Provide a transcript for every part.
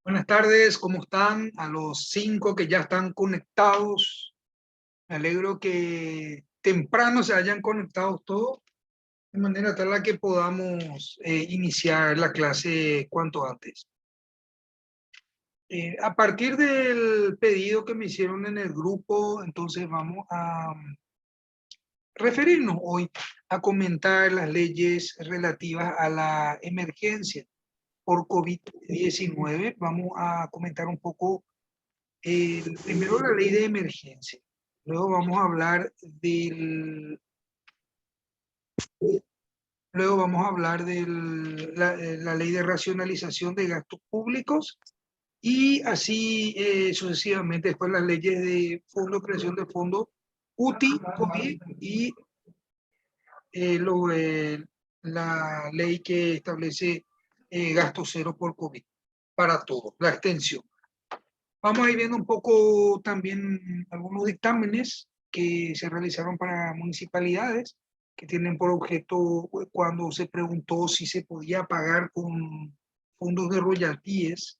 Buenas tardes, ¿cómo están? A los 5 que ya están conectados. Me alegro que temprano se hayan conectado todos, de manera tal a que podamos iniciar la clase cuanto antes. A partir del pedido que me hicieron en el grupo, entonces vamos a referirnos hoy a comentar las leyes relativas a la emergencia por COVID-19. Vamos a comentar un poco primero la ley de emergencia, luego vamos a hablar de la ley de racionalización de gastos públicos y así sucesivamente después las leyes de fondo, creación de fondo UTI, COVID y eh, lo, eh, la ley que establece gasto cero por COVID para todo, la extensión. Vamos a ir viendo un poco también algunos dictámenes que se realizaron para municipalidades que tienen por objeto cuando se preguntó si se podía pagar con fondos de royalties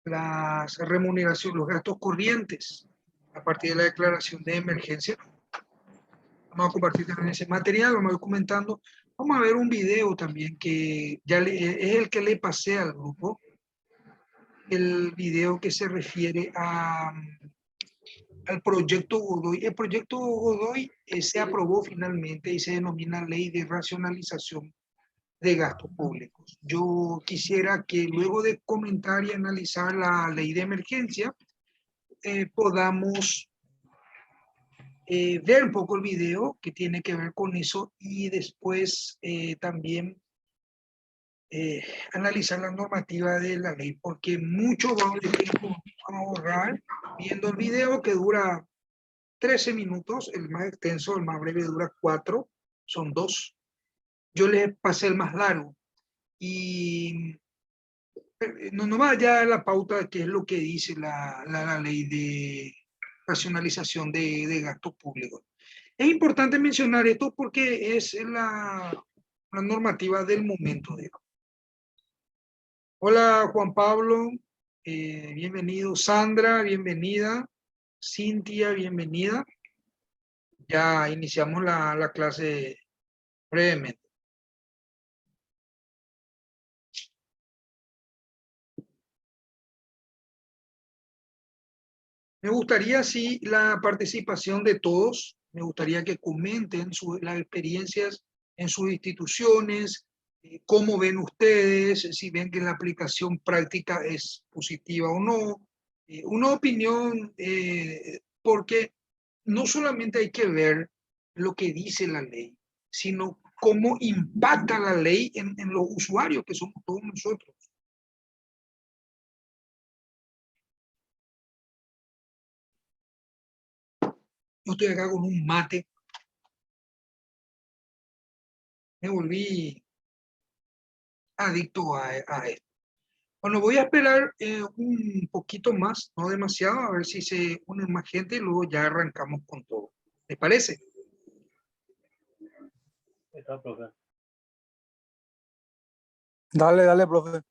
las remuneraciones, los gastos corrientes a partir de la declaración de emergencia. Vamos a compartir también ese material, vamos a ir comentando. Vamos a ver un video también que es el que le pasé al grupo, el video que se refiere al proyecto Godoy. El proyecto Godoy se aprobó finalmente y se denomina Ley de Racionalización de Gastos Públicos. Yo quisiera que luego de comentar y analizar la ley de emergencia, podamos ver un poco el video que tiene que ver con eso y después también eh, analizar la normativa de la ley, porque mucho vamos a ahorrar viendo el video que dura 13 minutos, el más extenso, el más breve dura 4, son 2. Yo les pasé el más largo y no vaya a la pauta de qué es lo que dice la ley de racionalización de gastos públicos. Es importante mencionar esto porque es la normativa del momento. Hola Juan Pablo, bienvenido. Sandra, bienvenida. Cintia, bienvenida. Ya iniciamos la clase brevemente. Me gustaría, sí, la participación de todos. Me gustaría que comenten las experiencias en sus instituciones, cómo ven ustedes, si ven que la aplicación práctica es positiva o no. Una opinión, porque no solamente hay que ver lo que dice la ley, sino cómo impacta la ley en los usuarios, que somos todos nosotros. Yo estoy acá con un mate, me volví adicto a esto. Bueno, voy a esperar un poquito más, no demasiado, a ver si se une más gente y luego ya arrancamos con todo. ¿Te parece? Está, profe. Dale, dale, profe.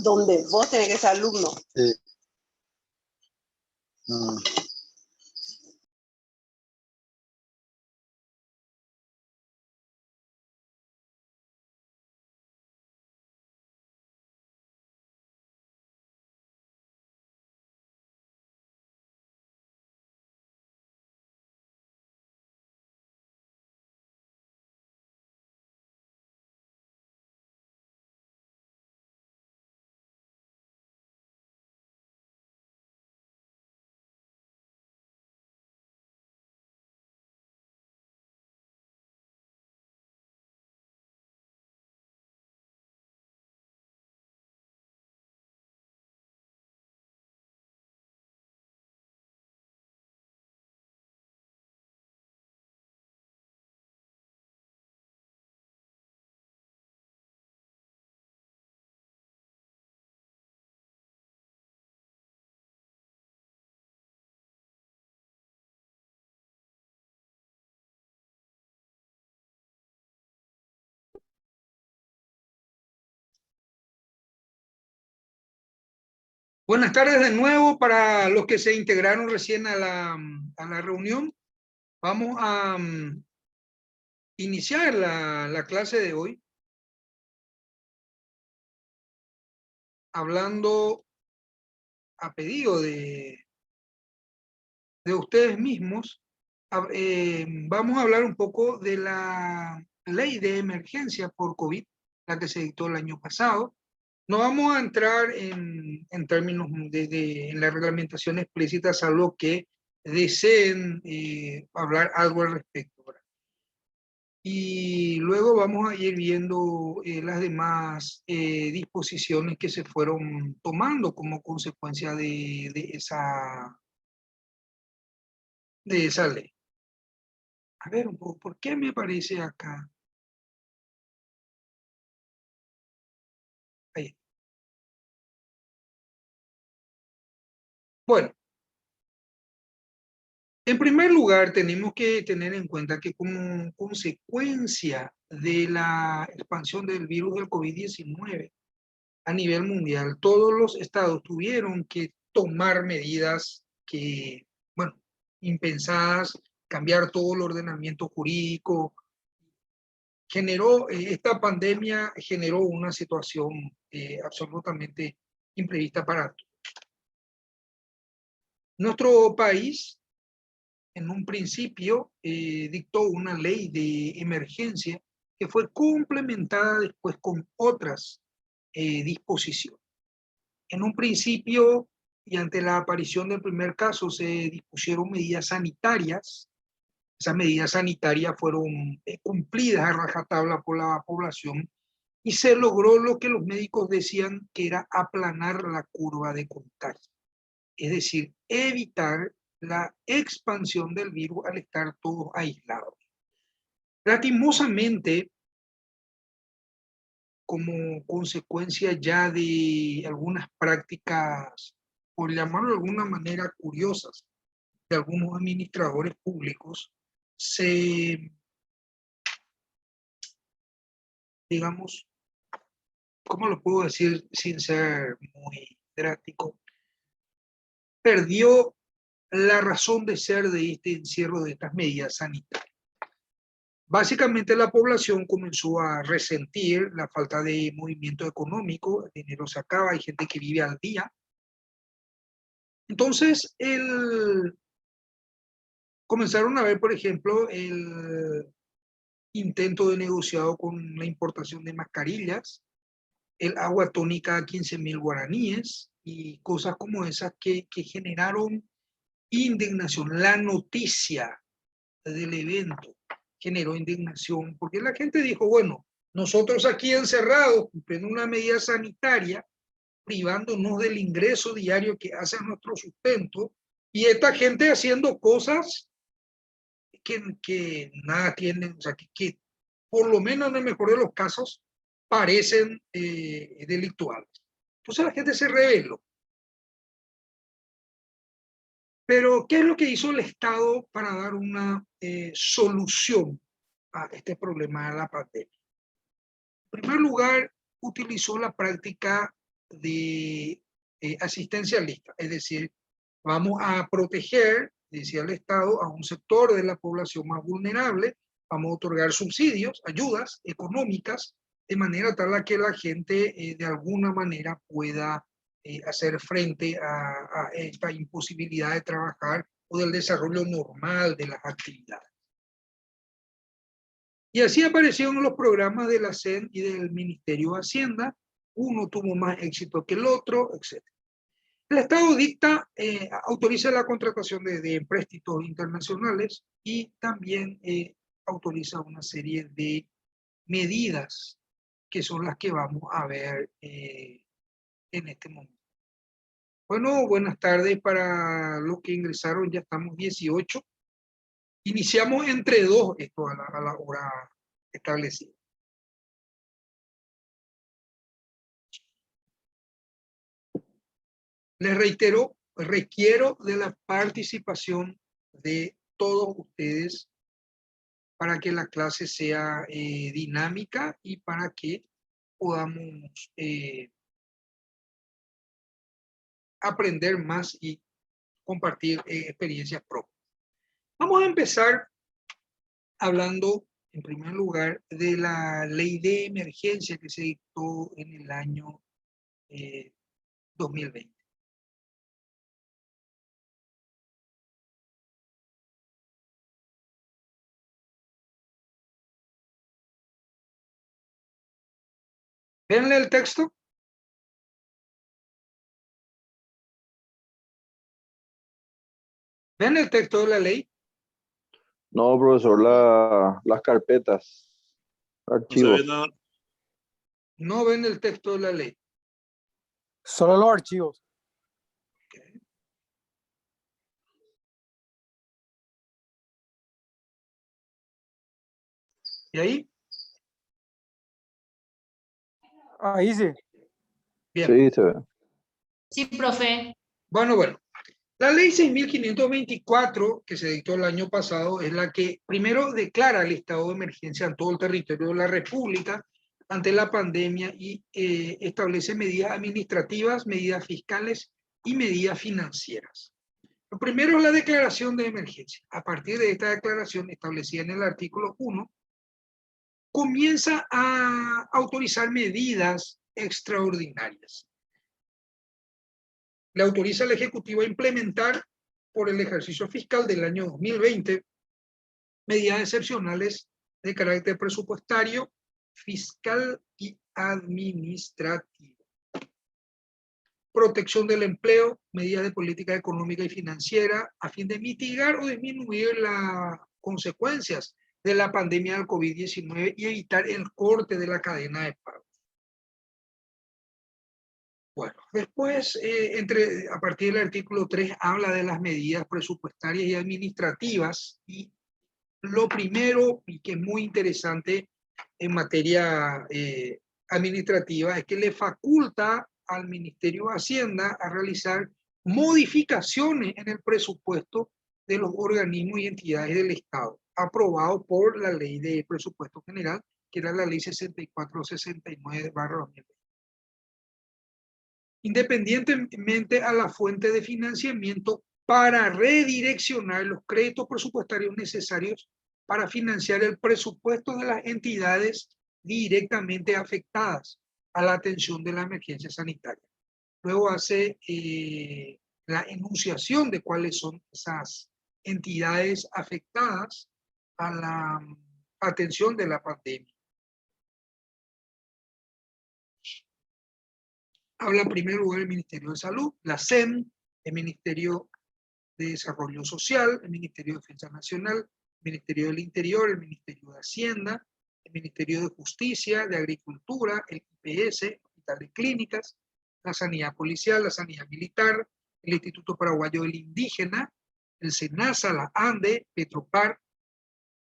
Donde vos tenés que ser alumno. Sí. Buenas tardes de nuevo para los que se integraron recién a la reunión. Vamos a iniciar la clase de hoy hablando a pedido de ustedes mismos. Vamos a hablar un poco de la ley de emergencia por COVID, la que se dictó el año pasado. No vamos a entrar en términos en la reglamentación explícita, salvo que deseen hablar algo al respecto, ¿verdad? Y luego vamos a ir viendo las demás disposiciones que se fueron tomando como consecuencia de esa ley. A ver un poco, ¿por qué me aparece acá? Ahí. Bueno, en primer lugar tenemos que tener en cuenta que como consecuencia de la expansión del virus del COVID-19 a nivel mundial, todos los estados tuvieron que tomar medidas que, bueno, impensadas, cambiar todo el ordenamiento jurídico. Esta pandemia generó una situación absolutamente imprevista para todos. Nuestro país, en un principio, dictó una ley de emergencia que fue complementada después con otras disposiciones. En un principio, y ante la aparición del primer caso, se dispusieron medidas sanitarias. Esas medidas sanitarias fueron cumplidas a rajatabla por la población y se logró lo que los médicos decían que era aplanar la curva de contagio. Es decir, evitar la expansión del virus al estar todos aislados. Lastimosamente, como consecuencia ya de algunas prácticas, por llamarlo de alguna manera, curiosas, de algunos administradores públicos, digamos, ¿cómo lo puedo decir sin ser muy drástico? Perdió la razón de ser de este encierro, de estas medidas sanitarias. Básicamente la población comenzó a resentir la falta de movimiento económico, el dinero se acaba, hay gente que vive al día. Entonces, comenzaron a ver, por ejemplo, el intento de negociado con la importación de mascarillas, el agua tónica a 15.000 guaraníes y cosas como esas que generaron indignación. La noticia del evento generó indignación porque la gente dijo, bueno, nosotros aquí encerrados cumpliendo una medida sanitaria, privándonos del ingreso diario que hace a nuestro sustento, y esta gente haciendo cosas que nada tienen, o sea, que por lo menos en el mejor de los casos parecen delictuales. Entonces la gente se rebeló. Pero, ¿qué es lo que hizo el Estado para dar una solución a este problema de la pandemia? En primer lugar, utilizó la práctica de asistencialista, es decir, vamos a proteger, decía el Estado, a un sector de la población más vulnerable, vamos a otorgar subsidios, ayudas económicas, de manera tal a que la gente de alguna manera pueda hacer frente a esta imposibilidad de trabajar o del desarrollo normal de las actividades. Y así aparecieron los programas de la CEN y del Ministerio de Hacienda, uno tuvo más éxito que el otro, etc. El Estado autoriza la contratación de empréstitos internacionales y también autoriza una serie de medidas que son las que vamos a ver en este momento. Bueno, buenas tardes para los que ingresaron, ya estamos 18. Iniciamos entre 2 esto a la hora establecida. Les reitero, requiero de la participación de todos ustedes para que la clase sea dinámica y para que podamos aprender más y compartir experiencias propias. Vamos a empezar hablando, en primer lugar, de la ley de emergencia que se dictó en el año 2020. Véanle el texto. ¿Ven el texto de la ley? No, profesor, las carpetas, archivos. No ven el texto de la ley. Solo los archivos. Okay. ¿Y ahí? Ahí sí. Bien. Sí, se ve. Sí, profe. Bueno. La ley 6.524, que se dictó el año pasado, es la que primero declara el estado de emergencia en todo el territorio de la República ante la pandemia y establece medidas administrativas, medidas fiscales y medidas financieras. Lo primero es la declaración de emergencia. A partir de esta declaración establecida en el artículo 1, comienza a autorizar medidas extraordinarias. Le autoriza al Ejecutivo a implementar por el ejercicio fiscal del año 2020 medidas excepcionales de carácter presupuestario, fiscal y administrativo. Protección del empleo, medidas de política económica y financiera a fin de mitigar o disminuir las consecuencias de la pandemia del COVID-19 y evitar el corte de la cadena de pago. Bueno, después, a partir del artículo 3, habla de las medidas presupuestarias y administrativas, y lo primero, y que es muy interesante en materia administrativa, es que le faculta al Ministerio de Hacienda a realizar modificaciones en el presupuesto de los organismos y entidades del Estado, aprobado por la Ley de Presupuesto General, que era la Ley 6469/2020. Independientemente a la fuente de financiamiento para redireccionar los créditos presupuestarios necesarios para financiar el presupuesto de las entidades directamente afectadas a la atención de la emergencia sanitaria. Luego hace la enunciación de cuáles son esas entidades afectadas a la atención de la pandemia. Habla en primer lugar el Ministerio de Salud, la CEN, el Ministerio de Desarrollo Social, el Ministerio de Defensa Nacional, el Ministerio del Interior, el Ministerio de Hacienda, el Ministerio de Justicia, de Agricultura, el IPS, el Hospital de Clínicas, la Sanidad Policial, la Sanidad Militar, el Instituto Paraguayo del Indígena, el SENASA, la ANDE, Petropar,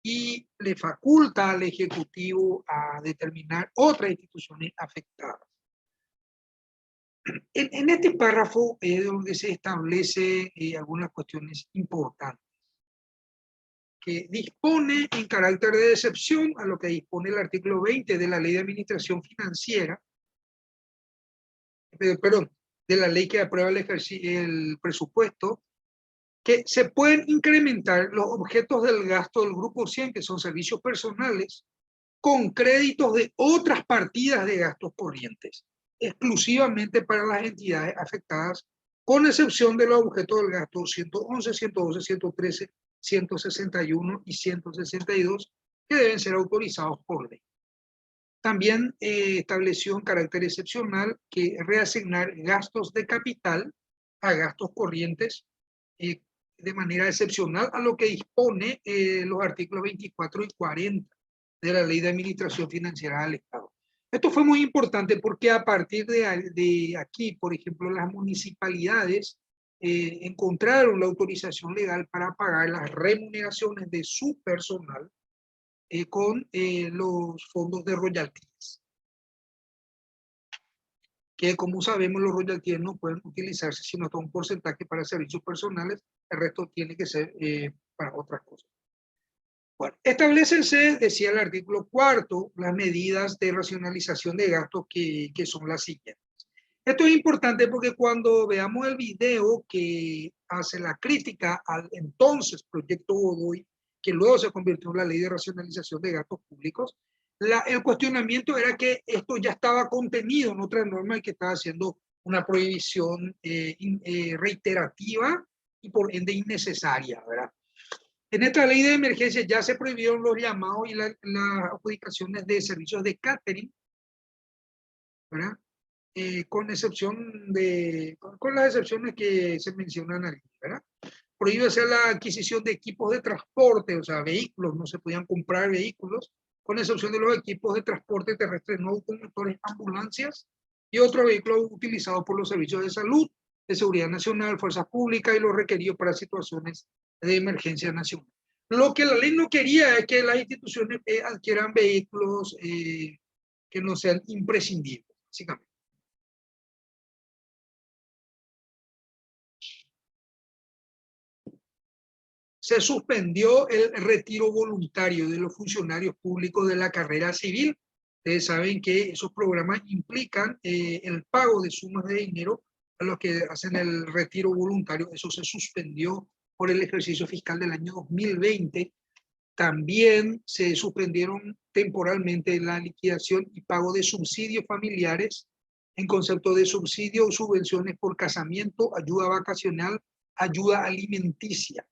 y le faculta al Ejecutivo a determinar otras instituciones afectadas. En este párrafo es donde se establece algunas cuestiones importantes, que dispone en carácter de excepción a lo que dispone el artículo 20 de la Ley de Administración Financiera, perdón, de la ley que aprueba el presupuesto, que se pueden incrementar los objetos del gasto del Grupo 100, que son servicios personales, con créditos de otras partidas de gastos corrientes, exclusivamente para las entidades afectadas, con excepción de los objetos del gasto 111, 112, 113, 161 y 162, que deben ser autorizados por ley. También estableció en carácter excepcional que reasignar gastos de capital a gastos corrientes de manera excepcional a lo que dispone los artículos 24 y 40 de la Ley de Administración Financiera del Estado. Esto fue muy importante porque a partir de aquí, por ejemplo, las municipalidades encontraron la autorización legal para pagar las remuneraciones de su personal con los fondos de royalties. Que como sabemos los royalties no pueden utilizarse sino hasta un porcentaje para servicios personales, el resto tiene que ser para otras cosas. Bueno, establecense, decía el artículo 4, las medidas de racionalización de gastos que son las siguientes. Esto es importante porque cuando veamos el video que hace la crítica al entonces proyecto Godoy, que luego se convirtió en la Ley de Racionalización de Gastos Públicos, el cuestionamiento era que esto ya estaba contenido en otra norma y que estaba haciendo una prohibición reiterativa y por ende innecesaria, ¿verdad? En esta ley de emergencia ya se prohibieron los llamados y las adjudicaciones de servicios de catering, ¿verdad? Con excepción con las excepciones que se mencionan aquí, ¿verdad? Prohíbe hacer la adquisición de equipos de transporte, o sea, vehículos, no se podían comprar vehículos, con excepción de los equipos de transporte terrestre no automotores, ambulancias y otros vehículos utilizados por los servicios de salud, de seguridad nacional, fuerzas públicas y los requeridos para situaciones de emergencia nacional. Lo que la ley no quería es que las instituciones adquieran vehículos que no sean imprescindibles, básicamente. Se suspendió el retiro voluntario de los funcionarios públicos de la carrera civil. Ustedes saben que esos programas implican el pago de sumas de dinero a los que hacen el retiro voluntario. Eso se suspendió por el ejercicio fiscal del año 2020. También se suspendieron temporalmente la liquidación y pago de subsidios familiares en concepto de subsidio o subvenciones por casamiento, ayuda vacacional, ayuda alimenticia,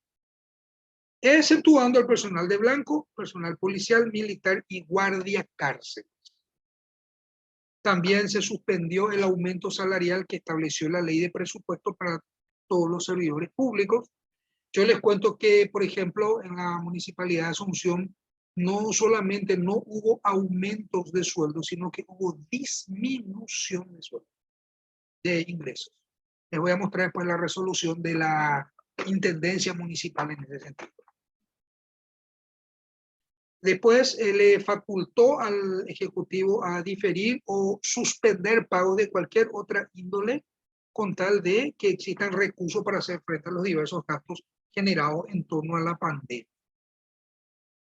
exceptuando al personal de blanco, personal policial, militar y guardia cárcel. También se suspendió el aumento salarial que estableció la ley de presupuesto para todos los servidores públicos. Yo les cuento que, por ejemplo, en la Municipalidad de Asunción no solamente no hubo aumentos de sueldo, sino que hubo disminución de sueldo, de ingresos. Les voy a mostrar después la resolución de la Intendencia Municipal en ese sentido. Después le facultó al Ejecutivo a diferir o suspender pagos de cualquier otra índole con tal de que existan recursos para hacer frente a los diversos gastos generados en torno a la pandemia.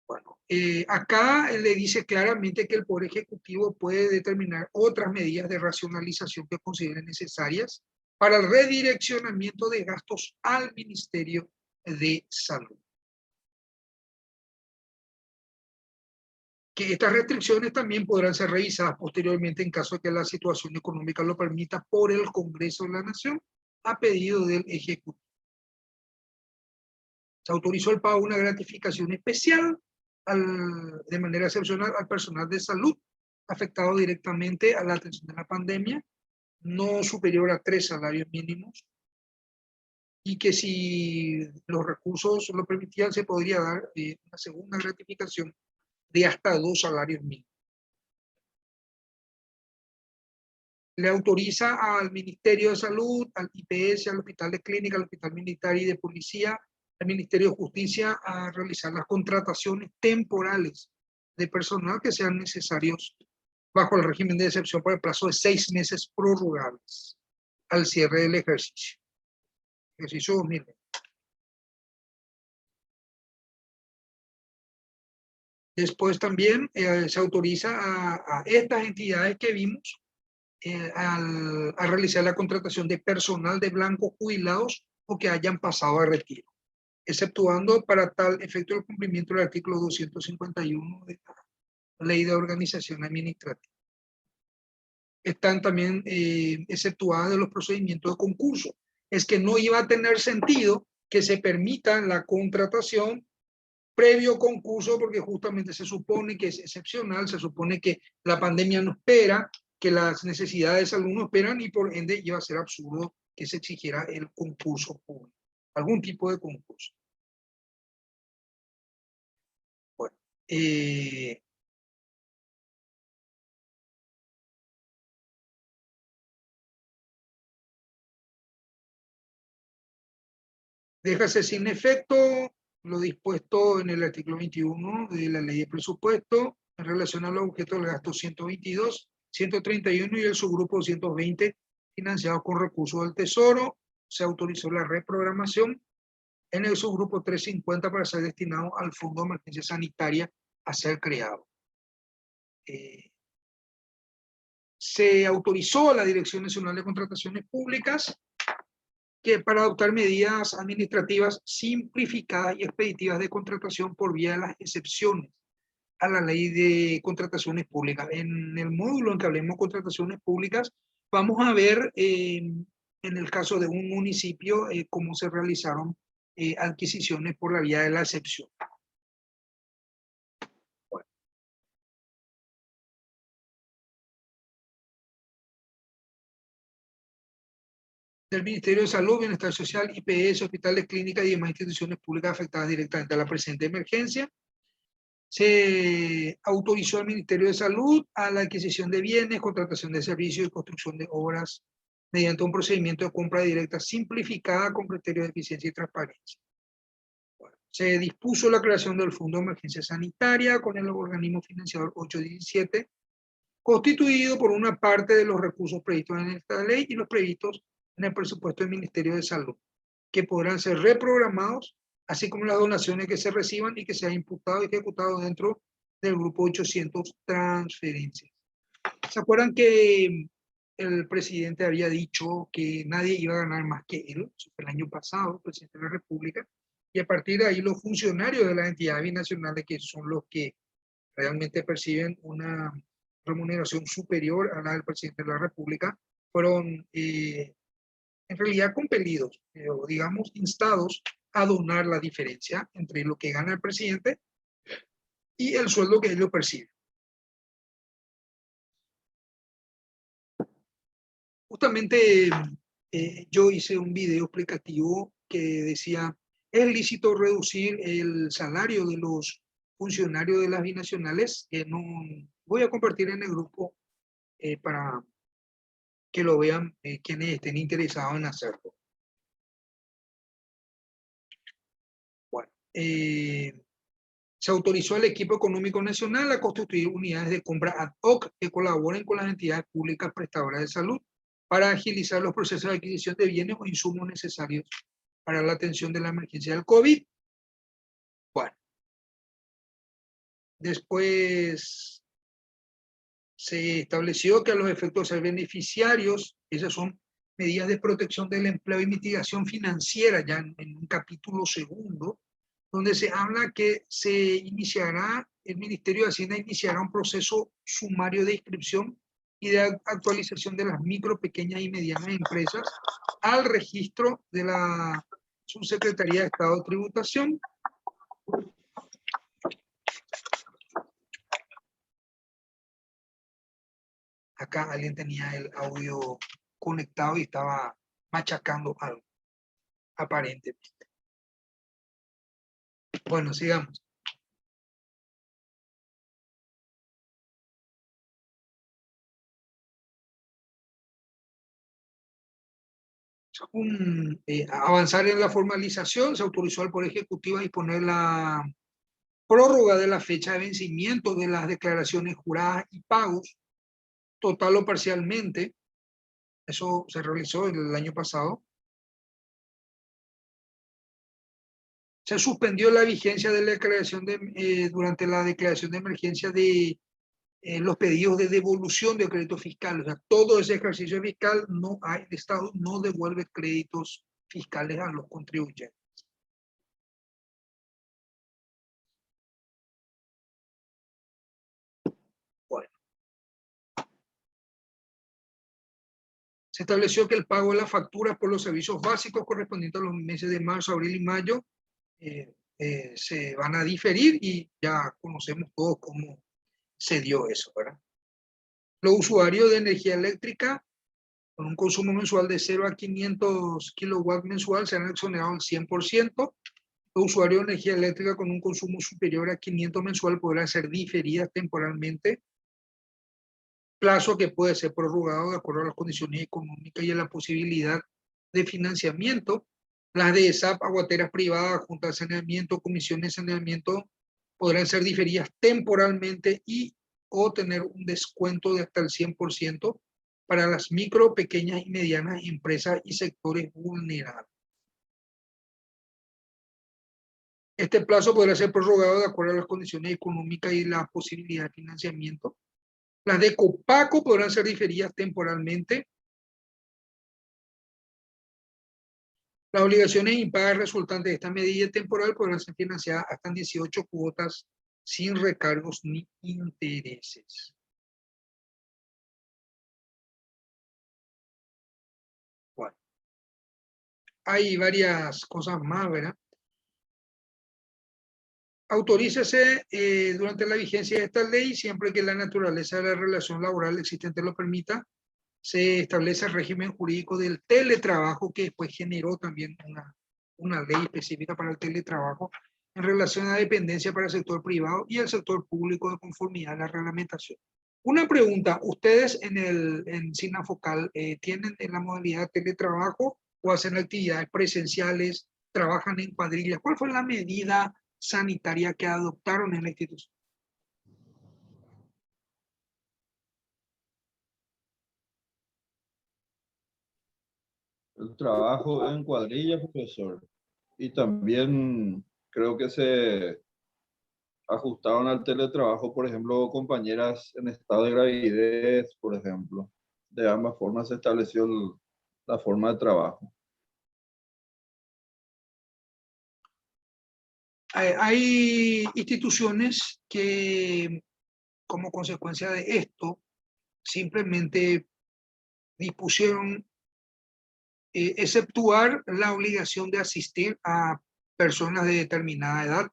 Bueno, acá le dice claramente que el Poder Ejecutivo puede determinar otras medidas de racionalización que considere necesarias para el redireccionamiento de gastos al Ministerio de Salud. Que estas restricciones también podrán ser revisadas posteriormente en caso de que la situación económica lo permita por el Congreso de la Nación a pedido del Ejecutivo. Se autorizó el pago de una gratificación especial de manera excepcional al personal de salud afectado directamente a la atención de la pandemia, no superior a 3 salarios mínimos, y que si los recursos lo permitían se podría dar una segunda gratificación de hasta 2 salarios mínimos. Le autoriza al Ministerio de Salud, al IPS, al Hospital de Clínica, al Hospital Militar y de Policía al Ministerio de Justicia a realizar las contrataciones temporales de personal que sean necesarios bajo el régimen de excepción por el plazo de 6 meses prorrogables al cierre del ejercicio 2020. Después también se autoriza a estas entidades que vimos a realizar la contratación de personal de blancos jubilados o que hayan pasado a retiro, exceptuando para tal efecto el cumplimiento del artículo 251 de la Ley de Organización Administrativa. Están también exceptuadas de los procedimientos de concurso. Es que no iba a tener sentido que se permita la contratación previo concurso, porque justamente se supone que es excepcional, se supone que la pandemia no espera, que las necesidades de salud no esperan, y por ende iba a ser absurdo que se exigiera el concurso público, algún tipo de concurso. Bueno, déjase sin efecto lo dispuesto en el artículo 21 de la Ley de Presupuesto en relación a los objetos del gasto 122, 131 y el subgrupo 220 financiados con recursos del Tesoro. Se autorizó la reprogramación en el subgrupo 350 para ser destinado al Fondo de Emergencia Sanitaria a ser creado. Se autorizó a la Dirección Nacional de Contrataciones Públicas que para adoptar medidas administrativas simplificadas y expeditivas de contratación por vía de las excepciones a la Ley de Contrataciones Públicas. En el módulo en que hablemos de contrataciones públicas, vamos a ver en el caso de un municipio cómo se realizaron adquisiciones por la vía de la excepción. Bueno. Del Ministerio de Salud, Bienestar Social, IPS, hospitales, clínicas y demás instituciones públicas afectadas directamente a la presente emergencia. Se autorizó al Ministerio de Salud a la adquisición de bienes, contratación de servicios y construcción de obras mediante un procedimiento de compra directa simplificada con criterios de eficiencia y transparencia. Bueno, se dispuso la creación del Fondo de Emergencia Sanitaria con el organismo financiador 817, constituido por una parte de los recursos previstos en esta ley y los previstos en el presupuesto del Ministerio de Salud, que podrán ser reprogramados, así como las donaciones que se reciban y que sean imputados y ejecutados dentro del grupo 800 transferencias. ¿Se acuerdan que el presidente había dicho que nadie iba a ganar más que él? Eso fue el año pasado, el presidente de la República, y a partir de ahí los funcionarios de las entidades binacionales, que son los que realmente perciben una remuneración superior a la del presidente de la República, fueron en realidad compelidos, o digamos instados a donar la diferencia entre lo que gana el presidente y el sueldo que ellos perciben. Justamente yo hice un video explicativo que decía, ¿es lícito reducir el salario de los funcionarios de las binacionales? No, voy a compartir en el grupo para que lo vean quienes estén interesados en hacerlo. Bueno, se autorizó al equipo económico nacional a constituir unidades de compra ad hoc que colaboren con las entidades públicas prestadoras de salud para agilizar los procesos de adquisición de bienes o insumos necesarios para la atención de la emergencia del COVID. Bueno, después se estableció que a los efectos de ser beneficiarios, esas son medidas de protección del empleo y mitigación financiera, ya en un capítulo segundo, donde se habla que se iniciará, el Ministerio de Hacienda iniciará un proceso sumario de inscripción y de actualización de las micro, pequeñas y medianas empresas al registro de la Subsecretaría de Estado de Tributación. Acá alguien tenía el audio conectado y estaba machacando algo, aparentemente. Bueno, sigamos. avanzar en la formalización. Se autorizó al Poder Ejecutivo a disponer la prórroga de la fecha de vencimiento de las declaraciones juradas y pagos, total o parcialmente. Eso se realizó el año pasado. Se suspendió la vigencia de la declaración durante la declaración de emergencia de los pedidos de devolución de créditos fiscales. O sea, todo ese ejercicio fiscal no hay, el Estado no devuelve créditos fiscales a los contribuyentes. Bueno. Se estableció que el pago de las facturas por los servicios básicos correspondientes a los meses de marzo, abril y mayo se van a diferir y ya conocemos todos cómo se dio eso, ¿verdad? Los usuarios de energía eléctrica con un consumo mensual de 0 a 500 kilowatts mensual serán exonerados al 100%. Los usuarios de energía eléctrica con un consumo superior a 500 mensual podrán ser diferidas temporalmente, plazo que puede ser prorrogado de acuerdo a las condiciones económicas y a la posibilidad de financiamiento. Las de ESAP, aguateras privadas, juntas de saneamiento, comisiones de saneamiento podrán ser diferidas temporalmente y o tener un descuento de hasta el 100% para las micro, pequeñas y medianas empresas y sectores vulnerables. Este plazo podrá ser prorrogado de acuerdo a las condiciones económicas y la posibilidad de financiamiento. Las de Copaco podrán ser diferidas temporalmente. Las obligaciones impagas resultantes de esta medida temporal podrán ser financiadas hasta en 18 cuotas sin recargos ni intereses. Bueno, hay varias cosas más, ¿verdad? Autorícese durante la vigencia de esta ley, siempre que la naturaleza de la relación laboral existente lo permita, se establece el régimen jurídico del teletrabajo, que después generó también una ley específica para el teletrabajo en relación a dependencia para el sector privado y el sector público de conformidad a la reglamentación. Una pregunta, ¿ustedes en Sinafocal tienen en la modalidad de teletrabajo o hacen actividades presenciales, trabajan en cuadrillas? ¿Cuál fue la medida sanitaria que adoptaron en la institución? El trabajo en cuadrilla, profesor. Y también creo que se ajustaron al teletrabajo, por ejemplo, compañeras en estado de gravidez, por ejemplo. De ambas formas se estableció la forma de trabajo. Hay instituciones que, como consecuencia de esto, simplemente dispusieron exceptuar la obligación de asistir a personas de determinada edad,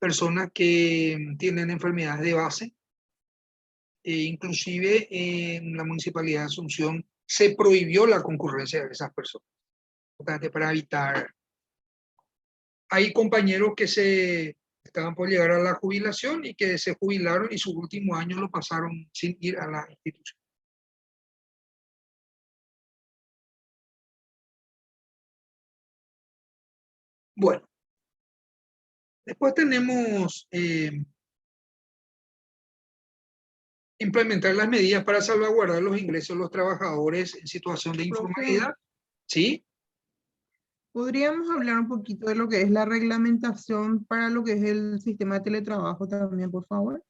personas que tienen enfermedades de base. Inclusive en la Municipalidad de Asunción se prohibió la concurrencia de esas personas, para evitar. Hay compañeros que estaban por llegar a la jubilación y que se jubilaron y su último año lo pasaron sin ir a la institución. Bueno, después tenemos implementar las medidas para salvaguardar los ingresos de los trabajadores en situación de informalidad. ¿Sí? ¿Podríamos hablar un poquito de lo que es la reglamentación para lo que es el sistema de teletrabajo también, por favor?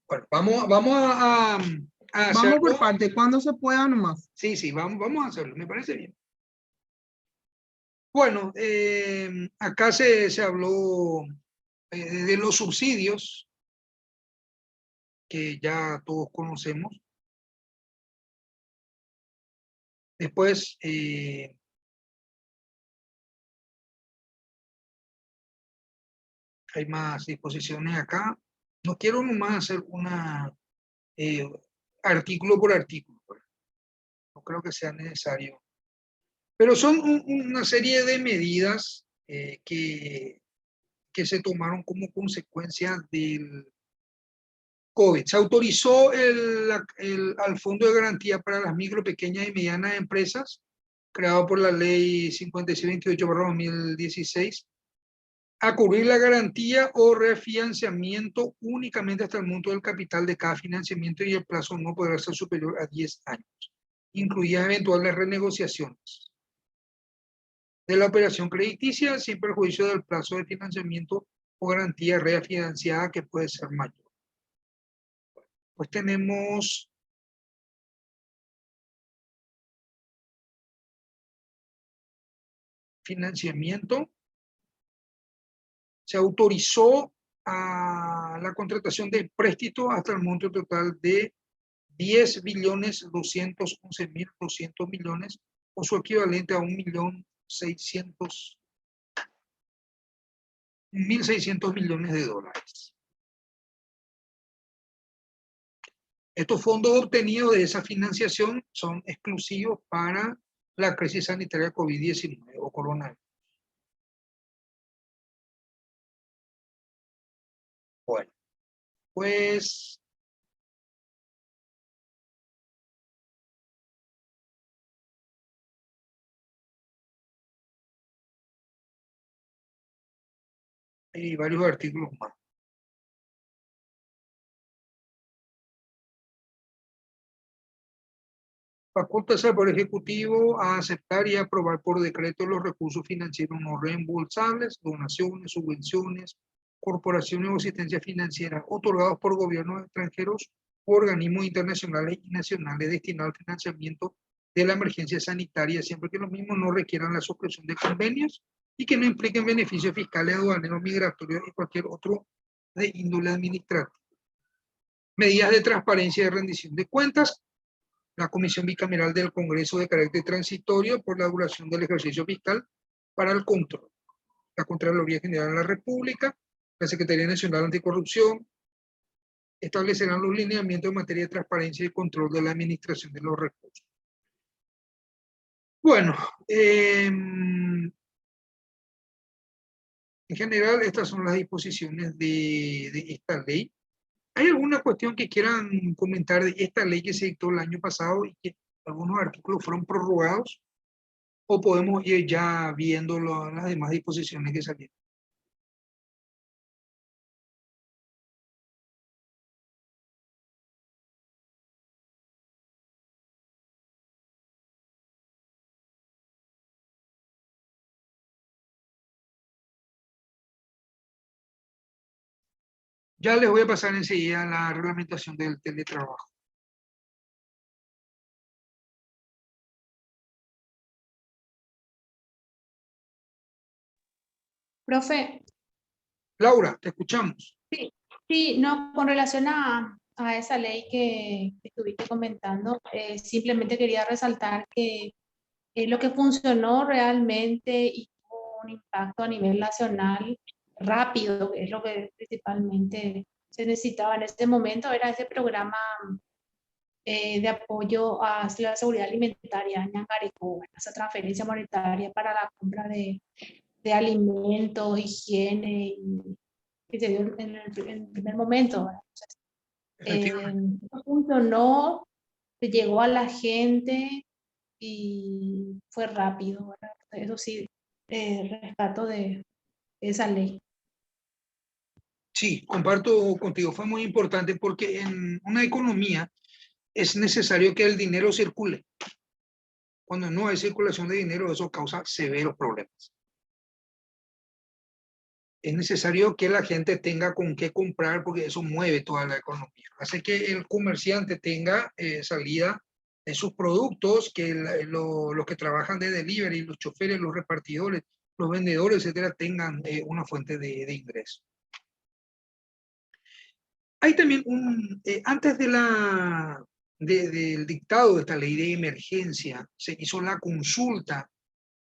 Bueno, vamos a hacerlo. Vamos por parte, cuando se pueda nomás. Sí, vamos a hacerlo, me parece bien. Bueno, acá se habló de los subsidios, que ya todos conocemos. Después, hay más disposiciones acá. No quiero nomás hacer una artículo por artículo. No creo que sea necesario. Pero son una serie de medidas que se tomaron como consecuencia del COVID. Se autorizó al Fondo de Garantía para las micro, pequeñas y medianas empresas creado por la ley 5628/2016, a cubrir la garantía o refinanciamiento únicamente hasta el monto del capital de cada financiamiento y el plazo no podrá ser superior a 10 años, incluidas eventuales renegociaciones de la operación crediticia sin perjuicio del plazo de financiamiento o garantía refinanciada que puede ser mayor. Pues tenemos financiamiento. Se autorizó a la contratación de préstito hasta el monto total de 10.211.200 millones o su equivalente a 1.600 millones de dólares. Estos fondos obtenidos de esa financiación son exclusivos para la crisis sanitaria COVID-19 o coronavirus. Bueno, pues hay varios artículos más. Facultarse al Poder Ejecutivo a aceptar y aprobar por decreto los recursos financieros no reembolsables, donaciones, subvenciones, corporaciones o asistencia financiera otorgados por gobiernos extranjeros u organismos internacionales y nacionales destinados al financiamiento de la emergencia sanitaria, siempre que los mismos no requieran la suscripción de convenios y que no impliquen beneficios fiscales, aduaneros, migratorios y cualquier otro de índole administrativa. Medidas de transparencia y de rendición de cuentas. La Comisión Bicameral del Congreso de carácter transitorio por la duración del ejercicio fiscal para el control. La Contraloría General de la República, la Secretaría Nacional Anticorrupción, establecerán los lineamientos en materia de transparencia y control de la administración de los recursos. Bueno, en general estas son las disposiciones de esta ley. ¿Hay alguna cuestión que quieran comentar de esta ley que se dictó el año pasado y que algunos artículos fueron prorrogados? ¿O podemos ir ya viendo las demás disposiciones que salieron? Ya les voy a pasar enseguida la reglamentación del teletrabajo. Profe, Laura, te escuchamos. sí, no, con relación a esa ley que estuviste comentando, simplemente quería resaltar que lo que funcionó realmente y tuvo un impacto a nivel nacional rápido, que es lo que principalmente se necesitaba en ese momento, era ese programa de apoyo a la seguridad alimentaria, Ñangareco, esa transferencia monetaria para la compra de alimentos, higiene, que se dio en el primer momento. Efectivamente. Funcionó, llegó a la gente y fue rápido, ¿verdad? Eso sí, rescato de esa ley. Sí, comparto contigo. Fue muy importante porque en una economía es necesario que el dinero circule. Cuando no hay circulación de dinero, eso causa severos problemas. Es necesario que la gente tenga con qué comprar porque eso mueve toda la economía. Hace que el comerciante tenga salida de sus productos, que los que trabajan de delivery, los choferes, los repartidores, los vendedores, etcétera, tengan una fuente de ingreso. Hay también antes del dictado de esta ley de emergencia, se hizo la consulta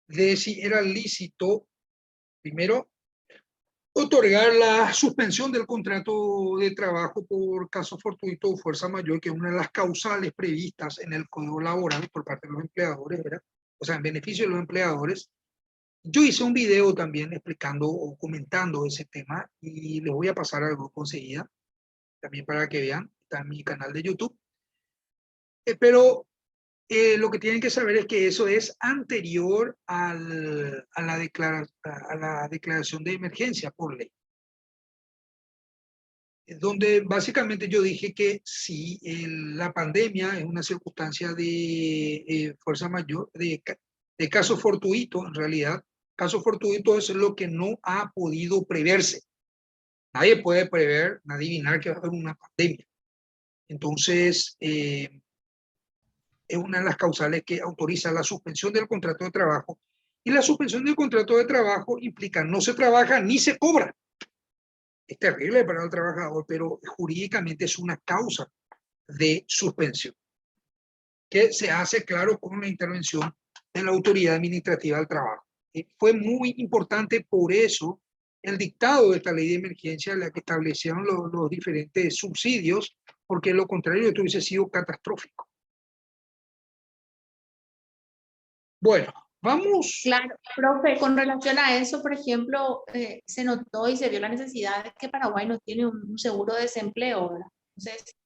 de si era lícito, primero, otorgar la suspensión del contrato de trabajo por caso fortuito o fuerza mayor, que es una de las causales previstas en el Código Laboral por parte de los empleadores, ¿verdad? O sea, en beneficio de los empleadores. Yo hice un video también explicando o comentando ese tema y les voy a pasar al grupo enseguida, también para que vean, está en mi canal de YouTube. Pero lo que tienen que saber es que eso es anterior a la declaración de emergencia por ley. Donde básicamente yo dije que si la pandemia es una circunstancia de fuerza mayor, de caso fortuito, en realidad, caso fortuito es lo que no ha podido preverse. Nadie puede prever, adivinar que va a haber una pandemia. Entonces, es una de las causales que autoriza la suspensión del contrato de trabajo. Y la suspensión del contrato de trabajo implica no se trabaja ni se cobra. Es terrible para el trabajador, pero jurídicamente es una causa de suspensión, que se hace, claro, con la intervención de la autoridad administrativa del trabajo. Fue muy importante por eso el dictado de esta ley de emergencia, la que establecieron los diferentes subsidios, porque lo contrario esto hubiese sido catastrófico. Bueno, vamos. Claro, profe, con relación a eso, por ejemplo, se notó y se vio la necesidad de que Paraguay no tiene un seguro de desempleo, ¿verdad? Entonces,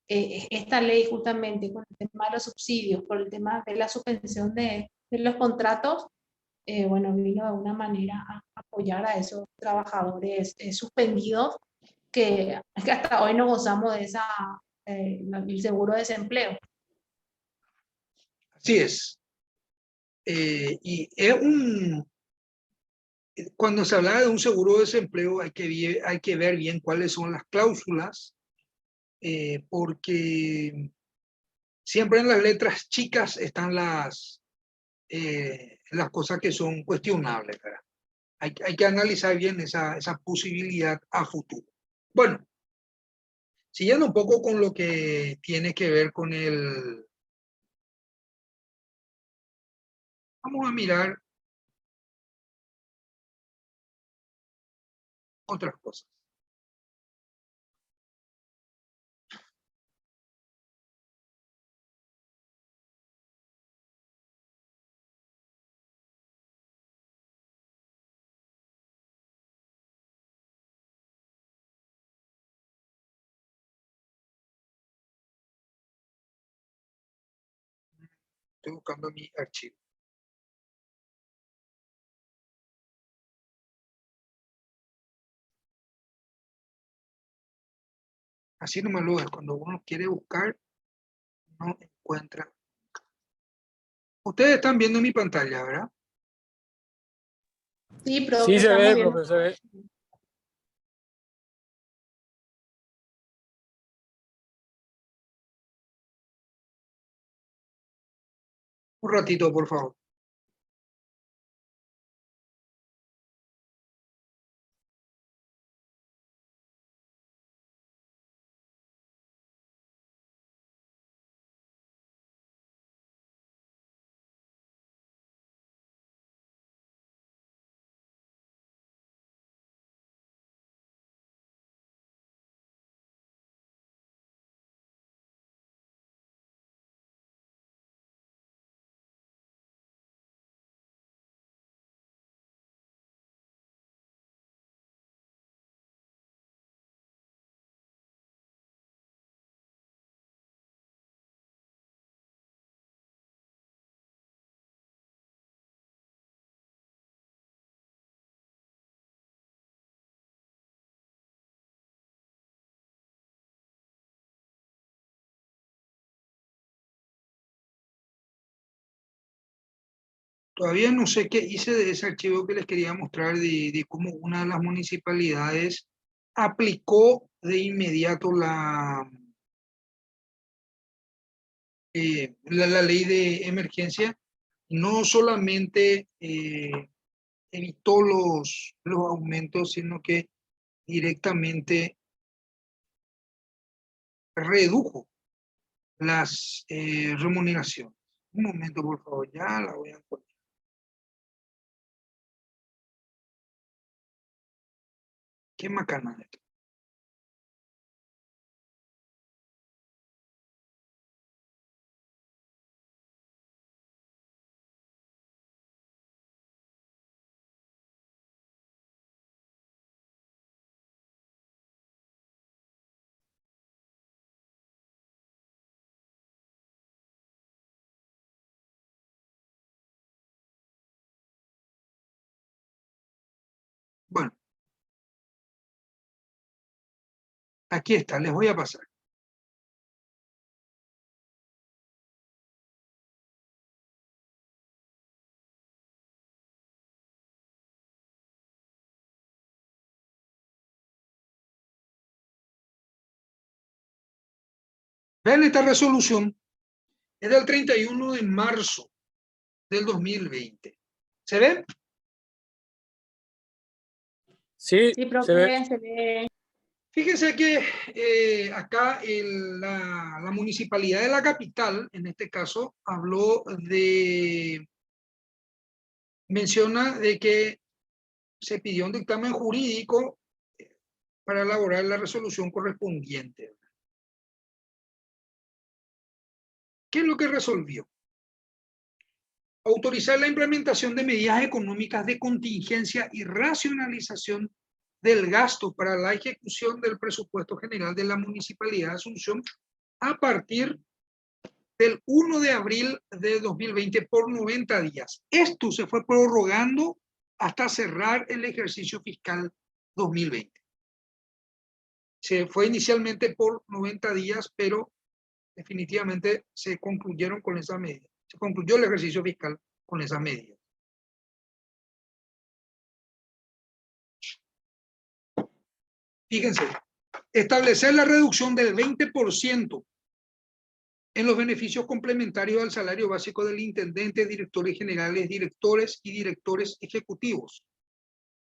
esta ley justamente con el tema de los subsidios, por el tema de la suspensión de los contratos, bueno, vino de alguna manera a apoyar a esos trabajadores suspendidos que hasta hoy no gozamos de el seguro de desempleo. Así es. Y es cuando se habla de un seguro de desempleo hay que ver bien cuáles son las cláusulas, porque siempre en las letras chicas están las cosas que son cuestionables, ¿verdad? Hay que analizar bien esa posibilidad a futuro. Bueno, siguiendo un poco con lo que tiene que ver con vamos a mirar otras cosas. Estoy buscando mi archivo. Así nomás lo es, cuando uno quiere buscar, no encuentra. Ustedes están viendo mi pantalla, ¿verdad? Sí, Sí profe, se estamos ve, viendo. profe, se ve. Un ratito, por favor. Todavía no sé qué hice de ese archivo que les quería mostrar de cómo una de las municipalidades aplicó de inmediato la ley de emergencia. No solamente evitó los aumentos, sino que directamente redujo las remuneraciones. Un momento, por favor, ya la voy a encontrar. Qué macana esto. Aquí está, les voy a pasar. Vean esta resolución, es del 31 de marzo del 2020. ¿Se ven? Sí, Sí, se ve. profe, se ve. Fíjense que acá la municipalidad de la capital, en este caso, menciona de que se pidió un dictamen jurídico para elaborar la resolución correspondiente. ¿Qué es lo que resolvió? Autorizar la implementación de medidas económicas de contingencia y racionalización del gasto para la ejecución del presupuesto general de la Municipalidad de Asunción a partir del 1 de abril de 2020 por 90 días. Esto se fue prorrogando hasta cerrar el ejercicio fiscal 2020. Se fue inicialmente por 90 días, pero definitivamente se concluyeron con esa medida. Se concluyó el ejercicio fiscal con esa medida. Fíjense, establecer la reducción del 20% en los beneficios complementarios al salario básico del intendente, directores generales, directores y directores ejecutivos,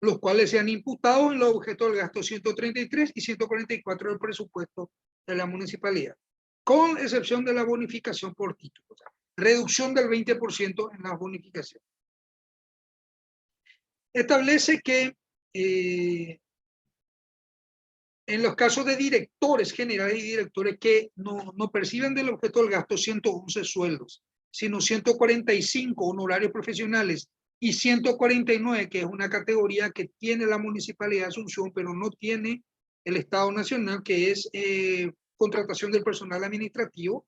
los cuales se han imputado en los objetos del gasto 133 y 144 del presupuesto de la municipalidad, con excepción de la bonificación por título. O sea, reducción del 20% en la bonificación. Establece que en los casos de directores generales y directores que no perciben del objeto del gasto 111 sueldos, sino 145 honorarios profesionales y 149, que es una categoría que tiene la Municipalidad de Asunción, pero no tiene el Estado Nacional, que es contratación del personal administrativo,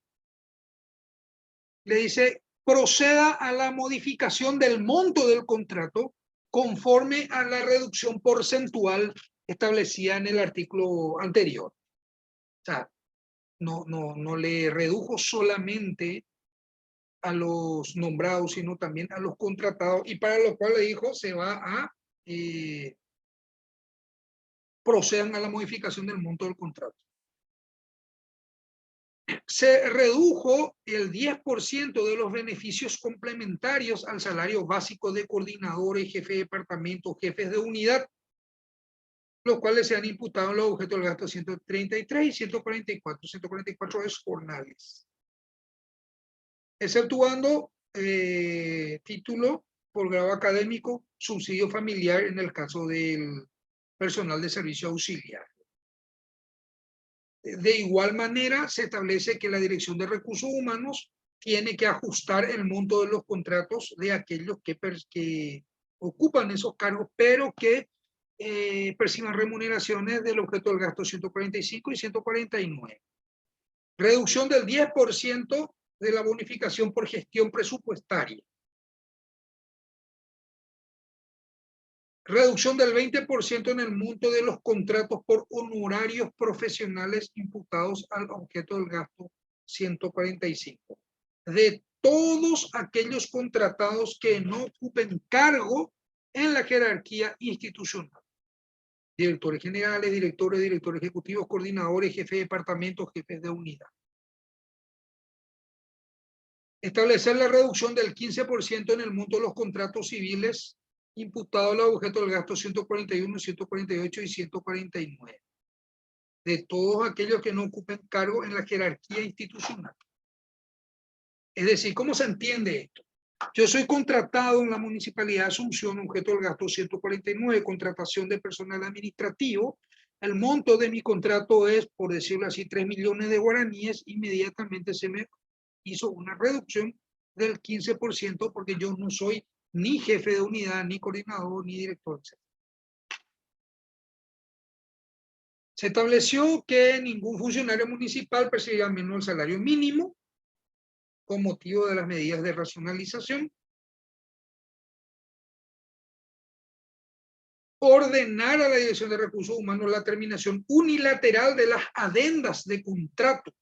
le dice, proceda a la modificación del monto del contrato conforme a la reducción porcentual establecida en el artículo anterior. O sea, no le redujo solamente a los nombrados, sino también a los contratados, y para lo cual le dijo, se va a procedan a la modificación del monto del contrato. Se redujo el 10% de los beneficios complementarios al salario básico de coordinadores, jefes de departamento, jefes de unidad, los cuales se han imputado en los objetos del gasto 133 y 144. 144 es jornales. Exceptuando título, posgrado académico, subsidio familiar en el caso del personal de servicio auxiliar. De igual manera, se establece que la Dirección de Recursos Humanos tiene que ajustar el monto de los contratos de aquellos que ocupan esos cargos, pero que perciban remuneraciones del objeto del gasto 145 y 149. Reducción del 10% de la bonificación por gestión presupuestaria. Reducción del 20% en el monto de los contratos por honorarios profesionales imputados al objeto del gasto 145. De todos aquellos contratados que no ocupen cargo en la jerarquía institucional. Directores generales, directores ejecutivos, coordinadores, jefes de departamento, jefes de unidad. Establecer la reducción del 15% en el monto de los contratos civiles imputado al objeto del gasto 141, 148 y 149. De todos aquellos que no ocupen cargo en la jerarquía institucional. Es decir, ¿cómo se entiende esto? Yo soy contratado en la Municipalidad de Asunción, objeto del gasto 149, contratación de personal administrativo. El monto de mi contrato es, por decirlo así, 3 millones de guaraníes. Inmediatamente se me hizo una reducción del 15% porque yo no soy ni jefe de unidad, ni coordinador, ni director, etc. Se estableció que ningún funcionario municipal percibirá menos el salario mínimo con motivo de las medidas de racionalización. ordenar a la Dirección de Recursos Humanos la terminación unilateral de las adendas de contrato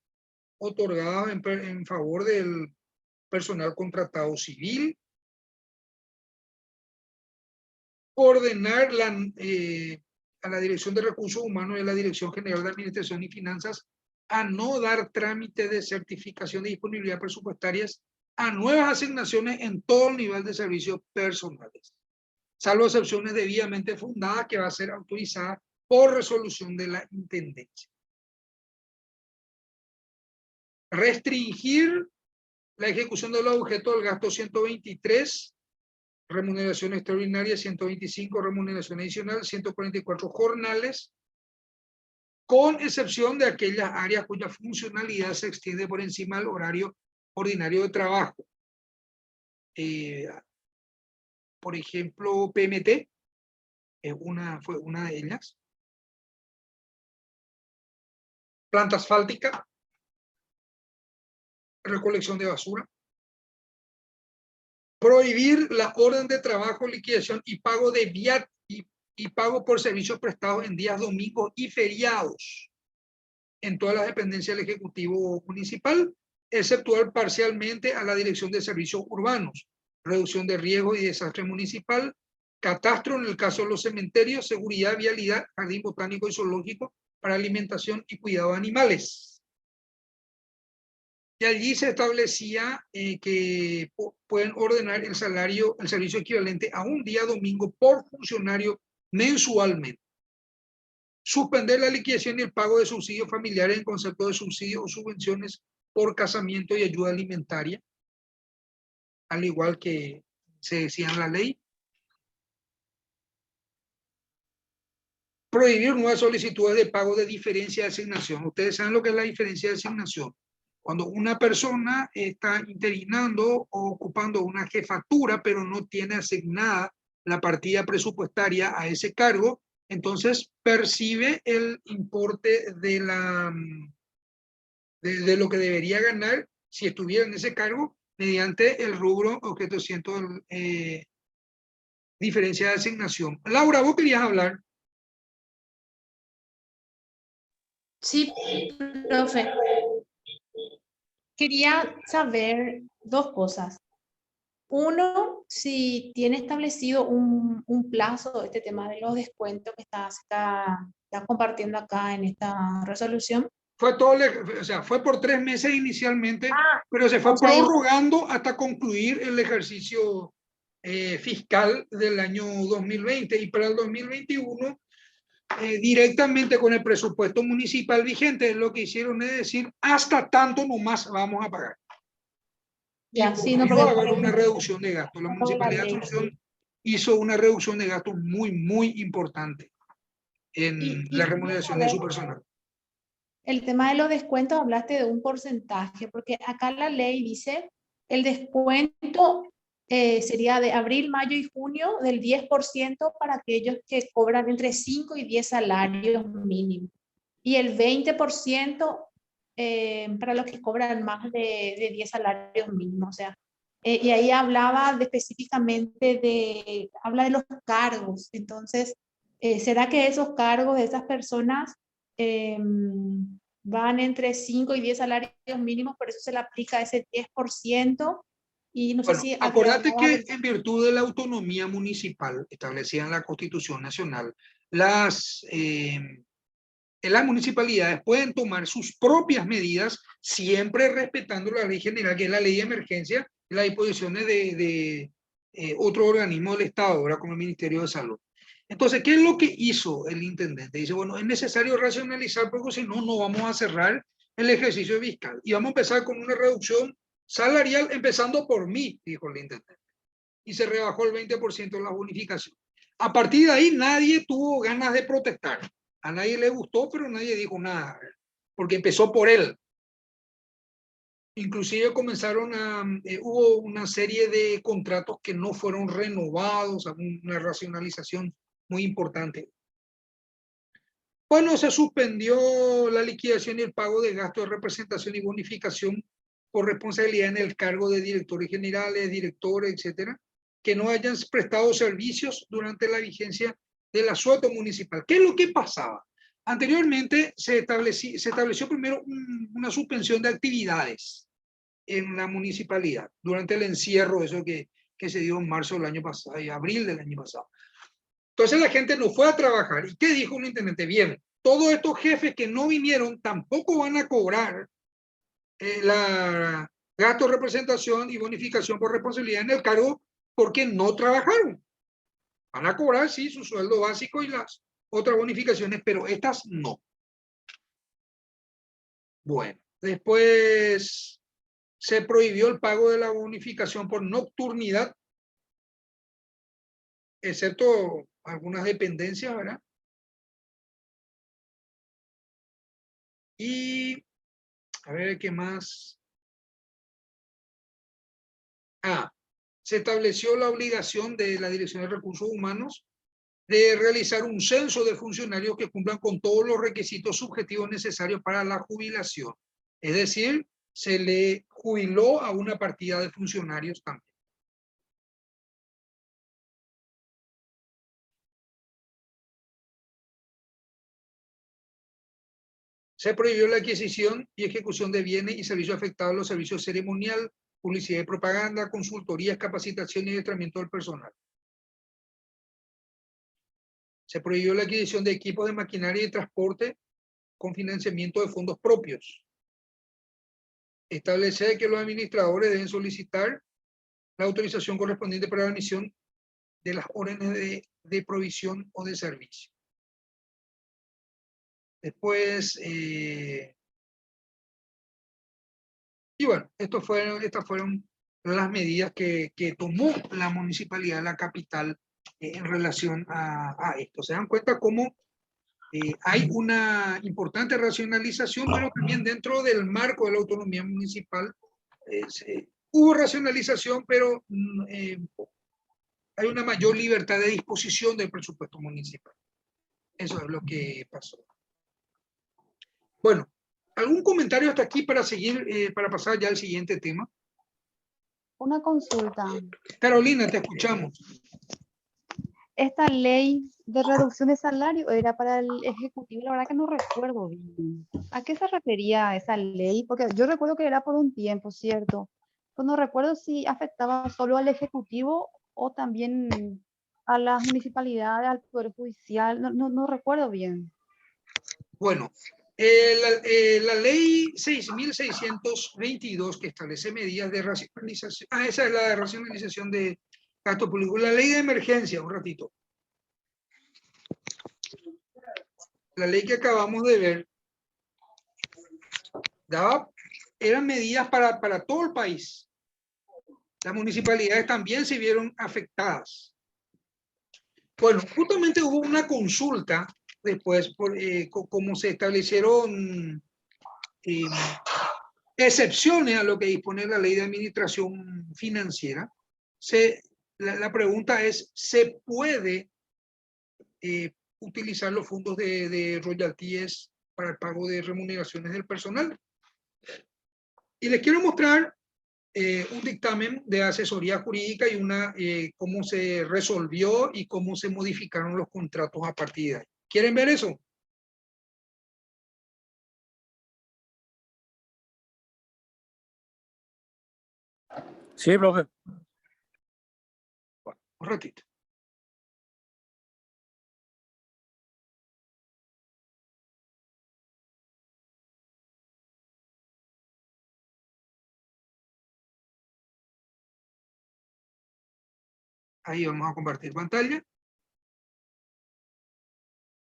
otorgadas en favor del personal contratado civil, ordenar a la Dirección de Recursos Humanos y a la Dirección General de Administración y Finanzas a no dar trámite de certificación de disponibilidad presupuestarias a nuevas asignaciones en todo el nivel de servicios personales, salvo excepciones debidamente fundadas que va a ser autorizada por resolución de la Intendencia. Restringir la ejecución de los objetos del gasto 123, remuneración extraordinaria 125, remuneración adicional 144 jornales, con excepción de aquellas áreas cuya funcionalidad se extiende por encima del horario ordinario de trabajo. Por ejemplo, PMT fue una de ellas. Planta asfáltica, recolección de basura. Prohibir la orden de trabajo, liquidación y pago de viat y pago por servicios prestados en días domingos y feriados en todas las dependencias del Ejecutivo Municipal, exceptuar parcialmente a la Dirección de Servicios Urbanos, reducción de riesgo y desastre municipal, catastro en el caso de los cementerios, seguridad, vialidad, jardín botánico y zoológico para alimentación y cuidado de animales. Y allí se establecía que pueden ordenar el servicio equivalente a un día domingo por funcionario mensualmente. Suspender la liquidación y el pago de subsidios familiares en concepto de subsidios o subvenciones por casamiento y ayuda alimentaria, al igual que se decía en la ley. Prohibir nuevas solicitudes de pago de diferencia de asignación. Ustedes saben lo que es la diferencia de asignación. Cuando una persona está interinando o ocupando una jefatura, pero no tiene asignada la partida presupuestaria a ese cargo, entonces percibe el importe de lo que debería ganar si estuviera en ese cargo mediante el rubro objeto 100 diferencia de asignación. Laura, ¿vos querías hablar? Sí, profe. Quería saber dos cosas. Uno, si tiene establecido un plazo, este tema de los descuentos que está compartiendo acá en esta resolución. Fue todo, o sea, fue por 3 meses inicialmente, pero se fue o sea, prorrogando hasta concluir el ejercicio fiscal del año 2020 y para el 2021 directamente con el presupuesto municipal vigente lo que hicieron es decir hasta tanto nomás vamos a pagar. Ya, sí, no, no, porque va a haber una reducción de gastos. La Municipalidad de Asunción hizo una reducción de gastos muy importante en la remuneración de su personal. El tema de los descuentos, hablaste de un porcentaje, porque acá la ley dice el descuento sería de abril, mayo y junio del 10% para aquellos que cobran entre 5 y 10 salarios mínimos. Y el 20% para los que cobran más de 10 salarios mínimos. O sea, y ahí hablaba específicamente habla de los cargos. Entonces, ¿será que esos cargos de esas personas van entre 5 y 10 salarios mínimos, por eso se le aplica ese 10%? Y no sé si acordate que en virtud de la autonomía municipal establecida en la Constitución Nacional, las municipalidades pueden tomar sus propias medidas, siempre respetando la ley general, que es la ley de emergencia, y las disposiciones de otro organismo del Estado, ahora como el Ministerio de Salud. Entonces, ¿qué es lo que hizo el intendente? Dice, bueno, es necesario racionalizar porque si no, no vamos a cerrar el ejercicio fiscal. Y vamos a empezar con una reducción salarial, empezando por mí, dijo el intendente. Y se rebajó el 20% de la bonificación. A partir de ahí, nadie tuvo ganas de protestar. A nadie le gustó, pero nadie dijo nada, porque empezó por él. Inclusive hubo una serie de contratos que no fueron renovados, una racionalización muy importante. Bueno, se suspendió la liquidación y el pago de gastos de representación y bonificación por responsabilidad en el cargo de directores generales, directores, etcétera, que no hayan prestado servicios durante la vigencia del asueto municipal. ¿Qué es lo que pasaba? Anteriormente se estableció primero una suspensión de actividades en la municipalidad durante el encierro, eso que se dio en marzo del año pasado y abril del año pasado. Entonces la gente no fue a trabajar. ¿Y qué dijo un intendente? Bien, todos estos jefes que no vinieron tampoco van a cobrar la gasto de representación y bonificación por responsabilidad en el cargo porque no trabajaron. Van a cobrar, sí, su sueldo básico y las otras bonificaciones, pero estas no. Bueno, después se prohibió el pago de la bonificación por nocturnidad, excepto algunas dependencias, ¿verdad? Y, a ver, ¿qué más? Se estableció la obligación de la Dirección de Recursos Humanos de realizar un censo de funcionarios que cumplan con todos los requisitos subjetivos necesarios para la jubilación. Es decir, se le jubiló a una partida de funcionarios también. Se prohibió la adquisición y ejecución de bienes y servicios afectados a los servicios ceremonial, publicidad y propaganda, consultorías, capacitación y adiestramiento del personal. Se prohibió la adquisición de equipos de maquinaria y transporte con financiamiento de fondos propios. Establecer que los administradores deben solicitar la autorización correspondiente para la emisión de las órdenes de provisión o de servicio. Después, y bueno, estas fueron las medidas que tomó la municipalidad de la capital en relación a esto. Se dan cuenta cómo hay una importante racionalización, pero también dentro del marco de la autonomía municipal hubo racionalización, pero hay una mayor libertad de disposición del presupuesto municipal. Eso es lo que pasó. Bueno, ¿algún comentario hasta aquí para seguir, para pasar ya al siguiente tema? Una consulta. Carolina, te escuchamos. Esta ley de reducción de salario era para el Ejecutivo, la verdad que no recuerdo bien. ¿A qué se refería esa ley? Porque yo recuerdo que era por un tiempo, ¿cierto? Pues no recuerdo si afectaba solo al Ejecutivo o también a las municipalidades, al Poder Judicial. No recuerdo bien. Bueno, la ley 6.622 que establece medidas de racionalización, esa es la de racionalización de gasto público. La ley de emergencia, un ratito. La ley que acabamos de ver eran medidas para todo el país. Las municipalidades también se vieron afectadas. Bueno, justamente hubo una consulta después, como se establecieron excepciones a lo que dispone la ley de administración financiera. La pregunta es, ¿se puede utilizar los fondos de royalties para el pago de remuneraciones del personal? Y les quiero mostrar un dictamen de asesoría jurídica y cómo se resolvió y cómo se modificaron los contratos a partir de ahí. ¿Quieren ver eso? Sí, profe. Bueno, un ratito. Ahí vamos a compartir pantalla.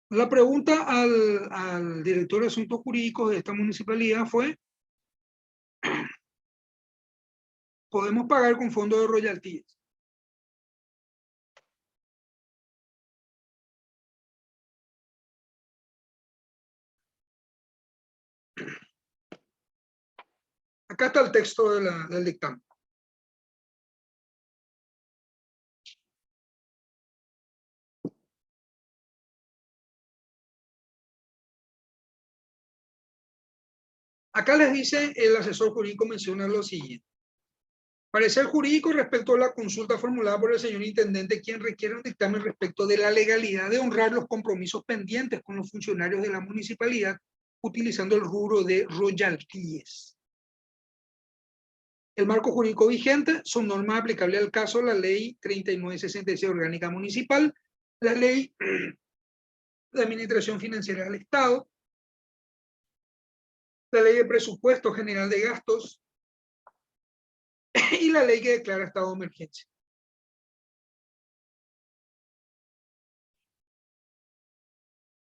La pregunta al director de asuntos jurídicos de esta municipalidad fue: ¿podemos pagar con fondos de royalties? Acá está el texto del dictamen. Acá les dice, el asesor jurídico menciona lo siguiente. Parecer jurídico respecto a la consulta formulada por el señor intendente, quien requiere un dictamen respecto de la legalidad de honrar los compromisos pendientes con los funcionarios de la municipalidad utilizando el rubro de royalties. El marco jurídico vigente son normas aplicables al caso, la ley 3966 orgánica municipal, la ley de administración financiera del Estado, la ley de presupuesto general de gastos y la ley que declara estado de emergencia.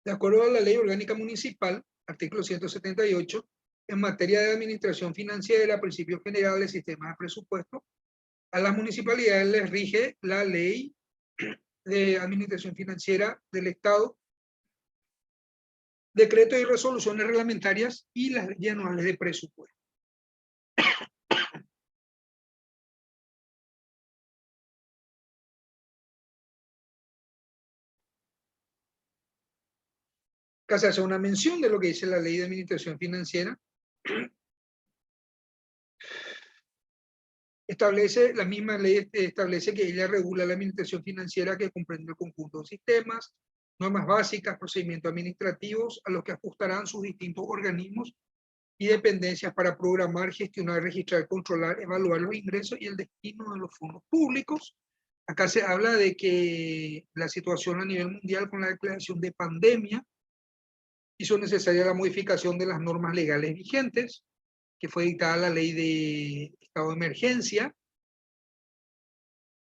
De acuerdo a la ley orgánica municipal, artículo 178, en materia de administración financiera, principios generales, sistema de presupuesto, a las municipalidades les rige la ley de administración financiera del Estado, decretos y resoluciones reglamentarias y las leyes anuales de presupuesto. Acá se hace una mención de lo que dice la ley de administración financiera. La misma ley establece que ella regula la administración financiera que comprende el conjunto de sistemas, normas básicas, procedimientos administrativos a los que ajustarán sus distintos organismos y dependencias para programar, gestionar, registrar, controlar, evaluar los ingresos y el destino de los fondos públicos. Acá se habla de que la situación a nivel mundial con la declaración de pandemia hizo necesaria la modificación de las normas legales vigentes, que fue dictada la ley de estado de emergencia,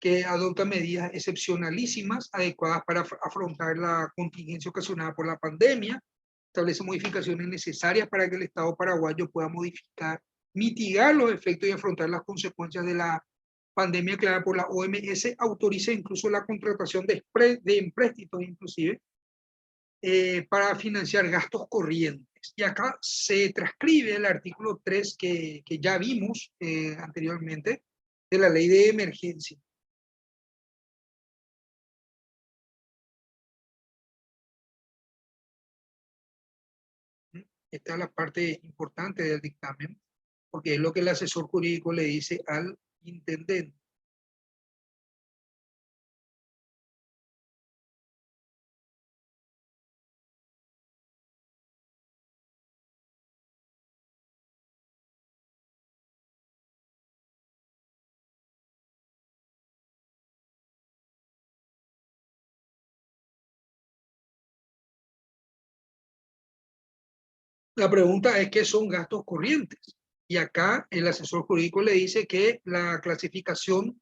que adopta medidas excepcionalísimas adecuadas para afrontar la contingencia ocasionada por la pandemia, establece modificaciones necesarias para que el Estado paraguayo pueda mitigar los efectos y afrontar las consecuencias de la pandemia declarada por la OMS, autoriza incluso la contratación de empréstitos inclusive, para financiar gastos corrientes. Y acá se transcribe el artículo 3 que ya vimos anteriormente de la ley de emergencia. Esta es la parte importante del dictamen, porque es lo que el asesor jurídico le dice al intendente. La pregunta es qué son gastos corrientes. Y acá el asesor jurídico le dice que la clasificación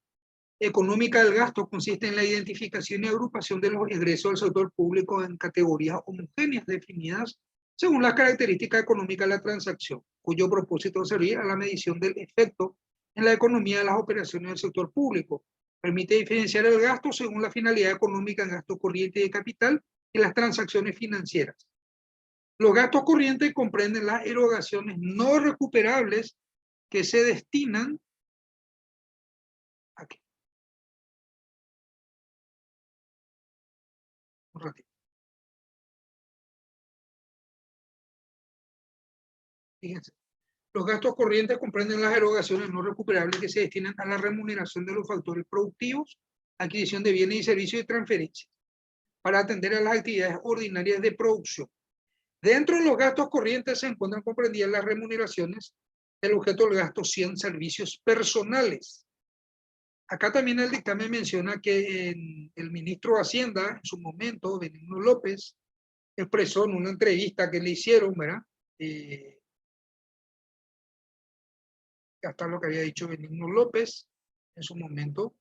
económica del gasto consiste en la identificación y agrupación de los egresos del sector público en categorías homogéneas definidas según las características económicas de la transacción, cuyo propósito es servir a la medición del efecto en la economía de las operaciones del sector público. Permite diferenciar el gasto según la finalidad económica en gasto corriente y de capital y las transacciones financieras. Los gastos corrientes comprenden las erogaciones no recuperables que se destinan aquí. Un ratito. Fíjense. Los gastos corrientes comprenden las erogaciones no recuperables que se destinan a la remuneración de los factores productivos, adquisición de bienes y servicios y transferencias, para atender a las actividades ordinarias de producción. Dentro de los gastos corrientes se encuentran comprendidas las remuneraciones del objeto del gasto 100 servicios personales. Acá también el dictamen menciona que el ministro de Hacienda, en su momento, Benigno López, expresó en una entrevista que le hicieron, ¿verdad? Hasta lo que había dicho Benigno López en su momento.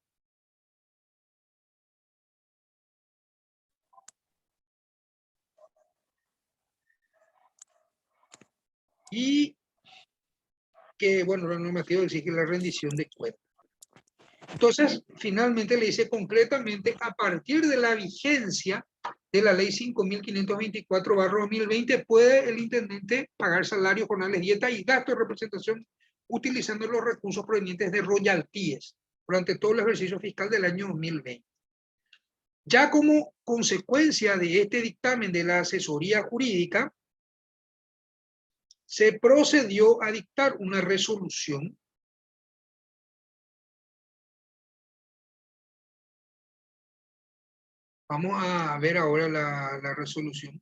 Y que, bueno, la normativa exige la rendición de cuentas. Entonces, finalmente le dice concretamente, a partir de la vigencia de la ley 5.524/2020, puede el intendente pagar salarios, jornales, dietas y gastos de representación utilizando los recursos provenientes de royalties durante todo el ejercicio fiscal del año 2020. Ya como consecuencia de este dictamen de la asesoría jurídica, se procedió a dictar una resolución Vamos a ver ahora la resolución.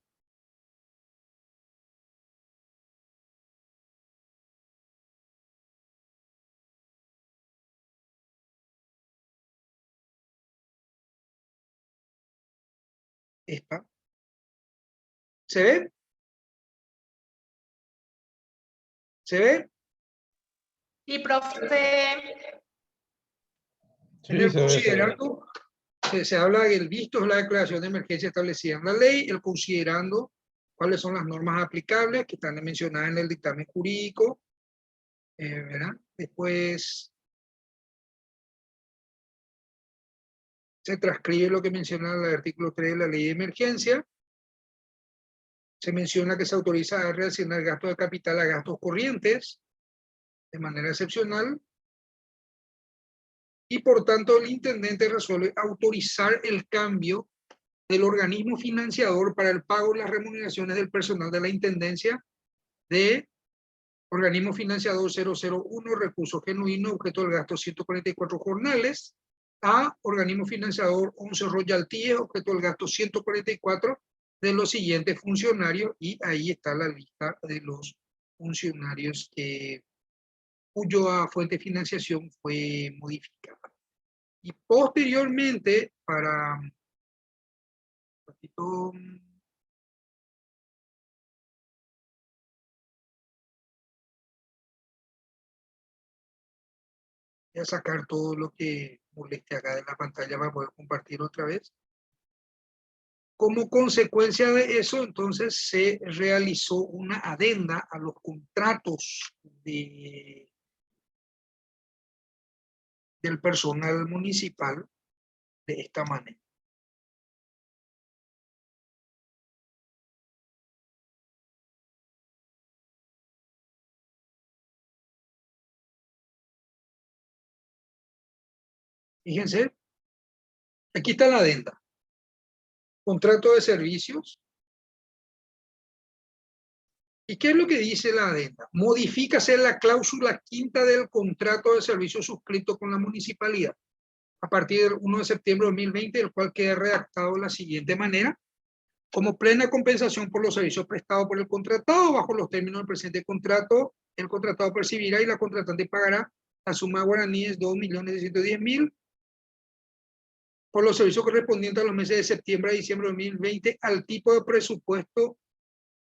Esta. ¿Se ve? ¿Se ve? Y profe, Sí, En el se ve, se ve. considerando, se habla del visto, es la declaración de emergencia establecida en la ley, el considerando cuáles son las normas aplicables que están mencionadas en el dictamen jurídico, ¿verdad? Después se transcribe lo que menciona el artículo 3 de la ley de emergencia. Se menciona que se autoriza a reasignar gastos de capital a gastos corrientes de manera excepcional. Y por tanto el intendente resuelve autorizar el cambio del organismo financiador para el pago de las remuneraciones del personal de la intendencia de organismo financiador 001, recurso genuino, objeto del gasto 144 jornales, a organismo financiador 11 royalties, objeto del gasto 144 de los siguientes funcionarios, y ahí está la lista de los funcionarios cuya fuente de financiación fue modificada. Y posteriormente, para voy a sacar todo lo que moleste acá de la pantalla para poder compartir otra vez. Como consecuencia de eso, entonces se realizó una adenda a los contratos del personal municipal de esta manera. Fíjense, aquí está la adenda. Contrato de servicios. ¿Y qué es lo que dice la adenda? Modifícase la cláusula quinta del contrato de servicios suscrito con la municipalidad a partir del 1 de septiembre de 2020, el cual queda redactado de la siguiente manera: como plena compensación por los servicios prestados por el contratado, bajo los términos del presente contrato, el contratado percibirá y la contratante pagará la suma de guaraníes 2.610.000 por los servicios correspondientes a los meses de septiembre a diciembre de 2020 al tipo de presupuesto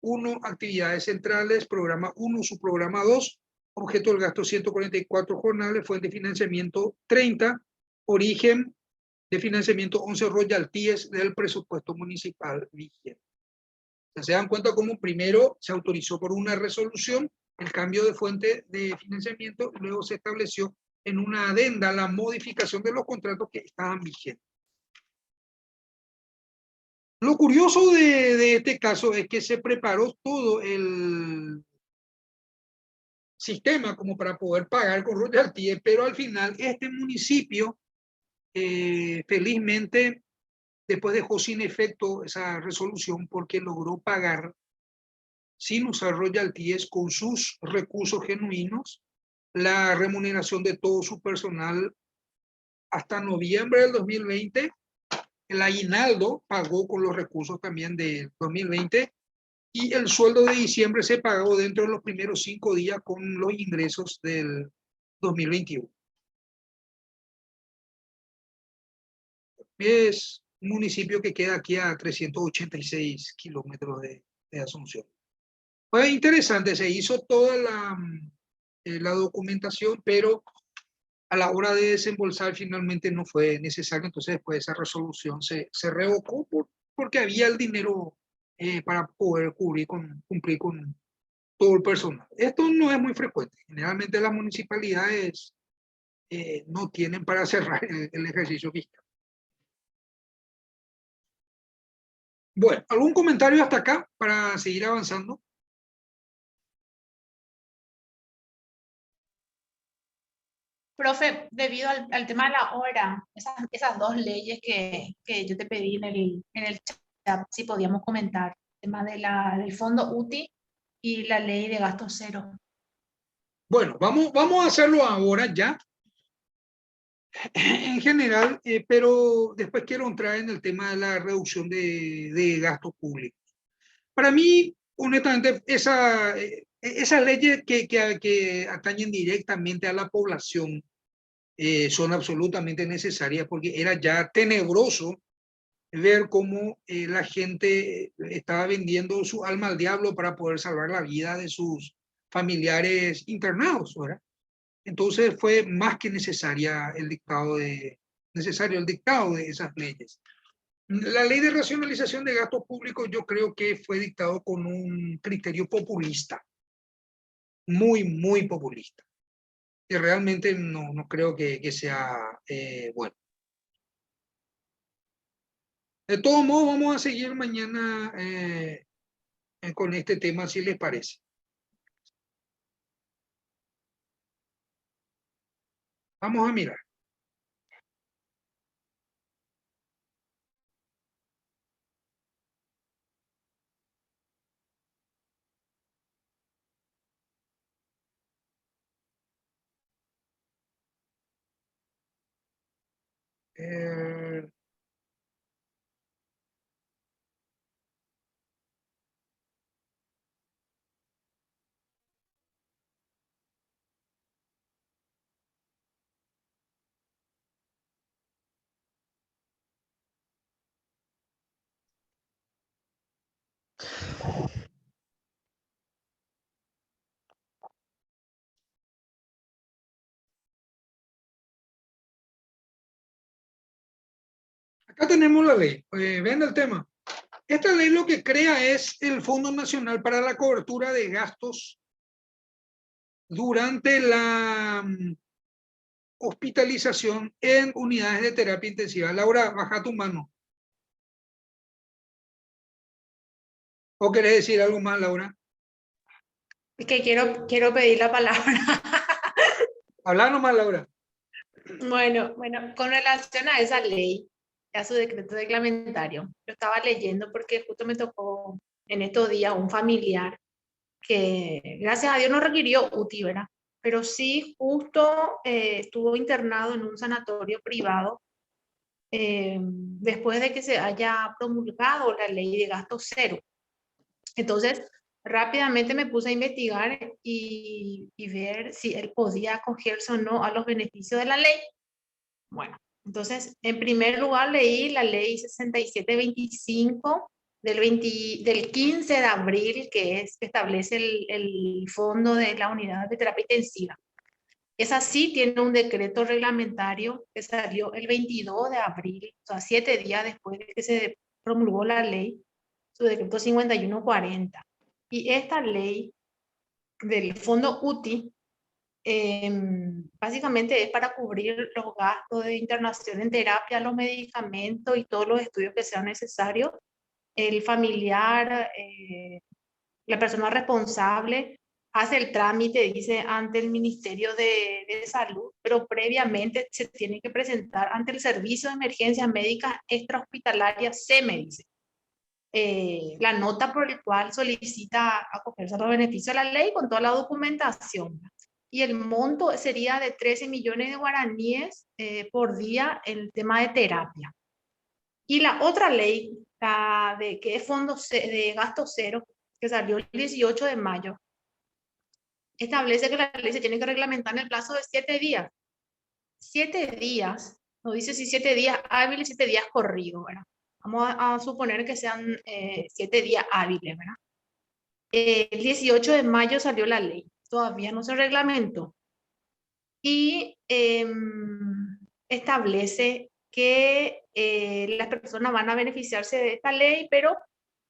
1, actividades centrales, programa 1, subprograma 2, objeto del gasto 144 jornales, fuente de financiamiento 30, origen de financiamiento 11 royalties del presupuesto municipal vigente. Se dan cuenta cómo primero se autorizó por una resolución el cambio de fuente de financiamiento, y luego se estableció en una adenda la modificación de los contratos que estaban vigentes. Lo curioso de este caso es que se preparó todo el sistema como para poder pagar con royalties, pero al final este municipio felizmente después dejó sin efecto esa resolución porque logró pagar sin usar royalties con sus recursos genuinos la remuneración de todo su personal hasta noviembre del 2020. El aguinaldo pagó con los recursos también del 2020 y el sueldo de diciembre se pagó dentro de los primeros 5 días con los ingresos del 2021. Es un municipio que queda aquí a 386 kilómetros de Asunción. Fue interesante, se hizo toda la documentación, pero a la hora de desembolsar finalmente no fue necesario, entonces después esa resolución se revocó porque había el dinero para poder cumplir con todo el personal. Esto no es muy frecuente, generalmente las municipalidades no tienen para cerrar el ejercicio fiscal. Bueno, ¿algún comentario hasta acá para seguir avanzando? profe, debido al tema de la hora, esas dos leyes que yo te pedí en el chat, si podíamos comentar, el tema del fondo UTI y la ley de gasto cero. Bueno, vamos a hacerlo ahora ya. en general, pero después quiero entrar en el tema de la reducción de gastos públicos. Para mí, honestamente, esas leyes que atañen directamente a la población son absolutamente necesarias porque era ya tenebroso ver cómo la gente estaba vendiendo su alma al diablo para poder salvar la vida de sus familiares internados, ¿verdad? Entonces fue más que necesario el dictado de esas leyes. La ley de racionalización de gastos públicos yo creo que fue dictado con un criterio populista, muy, muy populista, que realmente no creo que sea bueno. De todos modos, vamos a seguir mañana con este tema, si les parece. Vamos a mirar. Eh, Acá tenemos la ley. Ven el tema. Esta ley lo que crea es el Fondo Nacional para la Cobertura de Gastos durante la hospitalización en unidades de terapia intensiva. Laura, baja tu mano. ¿O querés decir algo más, Laura? Es que quiero pedir la palabra. Habla nomás, Laura. Bueno, con relación a esa ley, a su decreto reglamentario, lo estaba leyendo porque justo me tocó en estos días un familiar que, gracias a Dios, no requirió UTI, ¿verdad? Pero sí justo estuvo internado en un sanatorio privado después de que se haya promulgado la ley de gasto cero. Entonces, rápidamente me puse a investigar y ver si él podía acogerse o no a los beneficios de la ley. Bueno, entonces, en primer lugar leí la ley 6725 del 15 de abril, que establece el fondo de la unidad de terapia intensiva. Esa sí tiene un decreto reglamentario que salió el 22 de abril, o sea, 7 días después de que se promulgó la ley, su decreto 5140. Y esta ley del fondo UTI básicamente es para cubrir los gastos de internación en terapia, los medicamentos y todos los estudios que sean necesarios. El familiar, la persona responsable, hace el trámite, dice, ante el Ministerio de Salud, pero previamente se tiene que presentar ante el Servicio de Emergencias Médicas Extrahospitalarias, SEME, dice. La nota por el cual solicita acogerse a los beneficios de la ley con toda la documentación. Y el monto sería de 13 millones de guaraníes por día en el tema de terapia. Y la otra ley, que es fondo de gasto cero, que salió el 18 de mayo, establece que la ley se tiene que reglamentar en el plazo de 7 días. 7 días, no dice si 7 días hábiles, 7 días corridos, ¿verdad? Vamos a suponer que sean 7 días hábiles, ¿verdad? El 18 de mayo salió la ley, todavía no se reglamentó. Y establece que las personas van a beneficiarse de esta ley, pero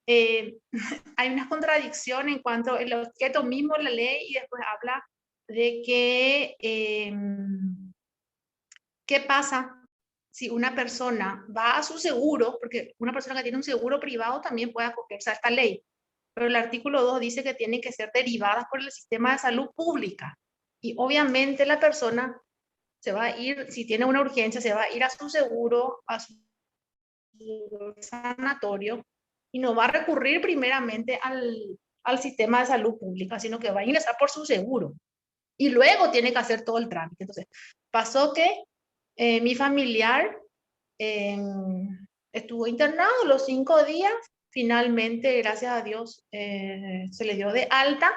hay una contradicción en cuanto al objeto mismo de la ley y después habla de que qué pasa si una persona va a su seguro, porque una persona que tiene un seguro privado también puede acogerse a esta ley, pero el artículo 2 dice que tienen que ser derivadas por el sistema de salud pública. Y obviamente la persona se va a ir, si tiene una urgencia, se va a ir a su seguro, a su sanatorio, y no va a recurrir primeramente al sistema de salud pública, sino que va a ingresar por su seguro. Y luego tiene que hacer todo el trámite. Entonces, pasó que Mi familiar estuvo internado los 5 días. Finalmente, gracias a Dios, se le dio de alta.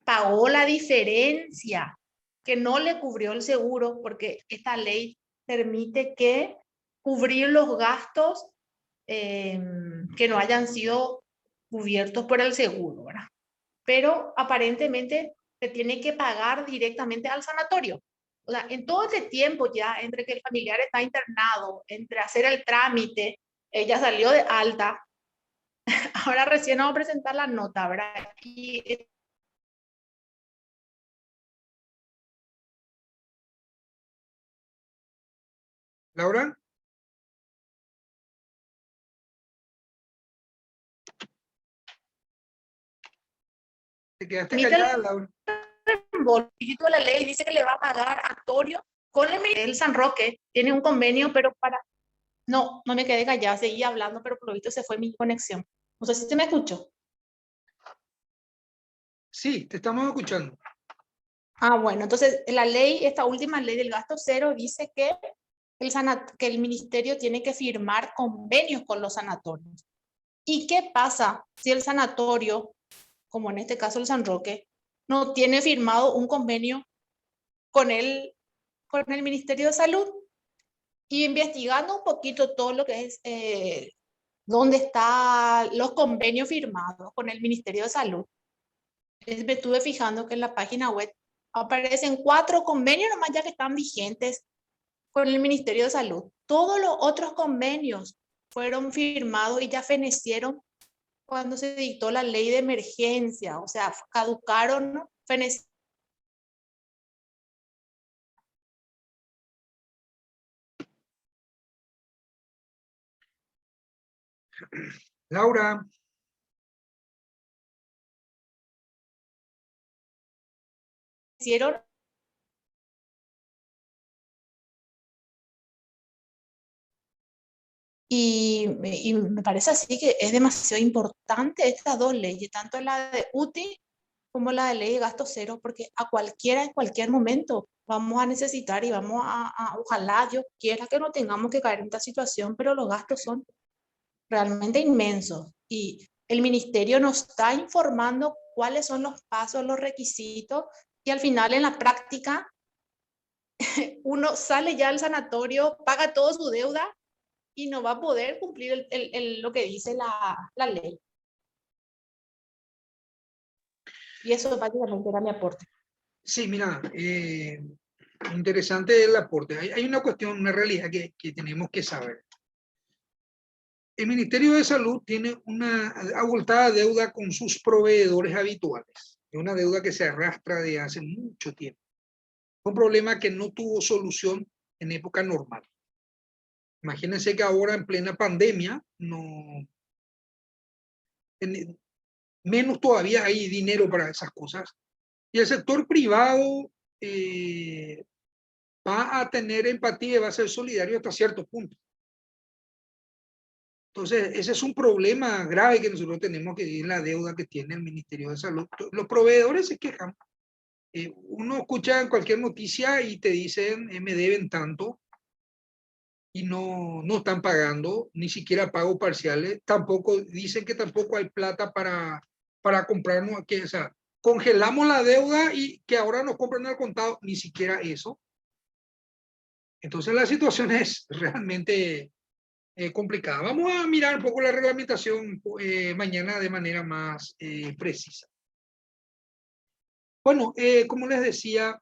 Pagó la diferencia que no le cubrió el seguro, porque esta ley permite que cubrir los gastos que no hayan sido cubiertos por el seguro, ¿verdad? Pero aparentemente se tiene que pagar directamente al sanatorio. O sea, en todo este tiempo ya, entre que el familiar está internado, entre hacer el trámite, ella salió de alta, ahora recién vamos a presentar la nota, ¿verdad? Y Laura, te quedaste permite callada, Laura. el la ley dice que le va a pagar a Torio con el San Roque, tiene un convenio, pero para... No, no me quedé callada, seguí hablando, pero por lo visto se fue mi conexión. No sé si se me escuchó. Sí, te estamos escuchando. Ah, bueno, entonces la ley, esta última ley del gasto cero dice que que el ministerio tiene que firmar convenios con los sanatorios. ¿Y qué pasa si el sanatorio, como en este caso el San Roque, no tiene firmado un convenio con con el Ministerio de Salud? Y investigando un poquito todo lo que es, dónde están los convenios firmados con el Ministerio de Salud, me estuve fijando que en la página web aparecen 4 convenios nomás ya que están vigentes con el Ministerio de Salud. Todos los otros convenios fueron firmados y ya fenecieron cuando se dictó la ley de emergencia, o sea, caducaron, ¿no? Laura, Fenecieron. Y me parece así que es demasiado importante estas dos leyes, tanto la de UTI como la de ley de gasto cero, porque a cualquiera, en cualquier momento, vamos a necesitar y vamos ojalá Dios quiera que no tengamos que caer en esta situación, pero los gastos son realmente inmensos y el ministerio nos está informando cuáles son los pasos, los requisitos y al final en la práctica uno sale ya al sanatorio, paga toda su deuda y no va a poder cumplir lo que dice la ley. Y eso básicamente era mi aporte. sí, mira, interesante el aporte. Hay una cuestión, una realidad que tenemos que saber. El Ministerio de Salud tiene una abultada deuda con sus proveedores habituales. Es una deuda que se arrastra de hace mucho tiempo. Un problema que no tuvo solución en época normal. Imagínense que ahora en plena pandemia, menos todavía hay dinero para esas cosas. Y el sector privado va a tener empatía y va a ser solidario hasta cierto punto. Entonces, ese es un problema grave que nosotros tenemos, que es la deuda que tiene el Ministerio de Salud. Los proveedores se quejan. Uno escucha en cualquier noticia y te dicen, me deben tanto y no están pagando, ni siquiera pago parciales. Tampoco, dicen que tampoco hay plata para comprarnos, o sea, congelamos la deuda y que ahora nos compran al contado, ni siquiera eso. Entonces la situación es realmente complicada. Vamos a mirar un poco la reglamentación mañana de manera más precisa. Bueno, como les decía,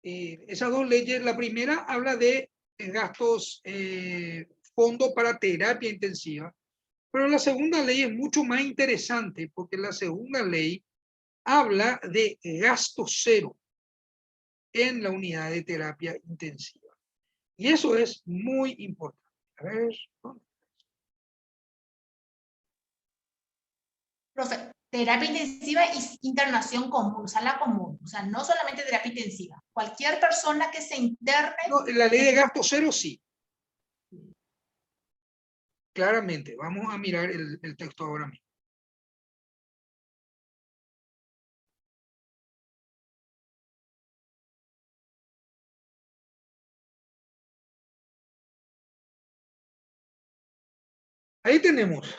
esas dos leyes, la primera habla de gastos, fondo para terapia intensiva, pero la segunda ley es mucho más interesante porque la segunda ley habla de gasto cero en la unidad de terapia intensiva. Y eso es muy importante. A ver, ¿no? Profe, terapia intensiva y internación común, sala común. O sea, no solamente terapia intensiva. Cualquier persona que se interne. No, la ley de gasto cero sí. Claramente, vamos a mirar el texto ahora mismo. Ahí tenemos.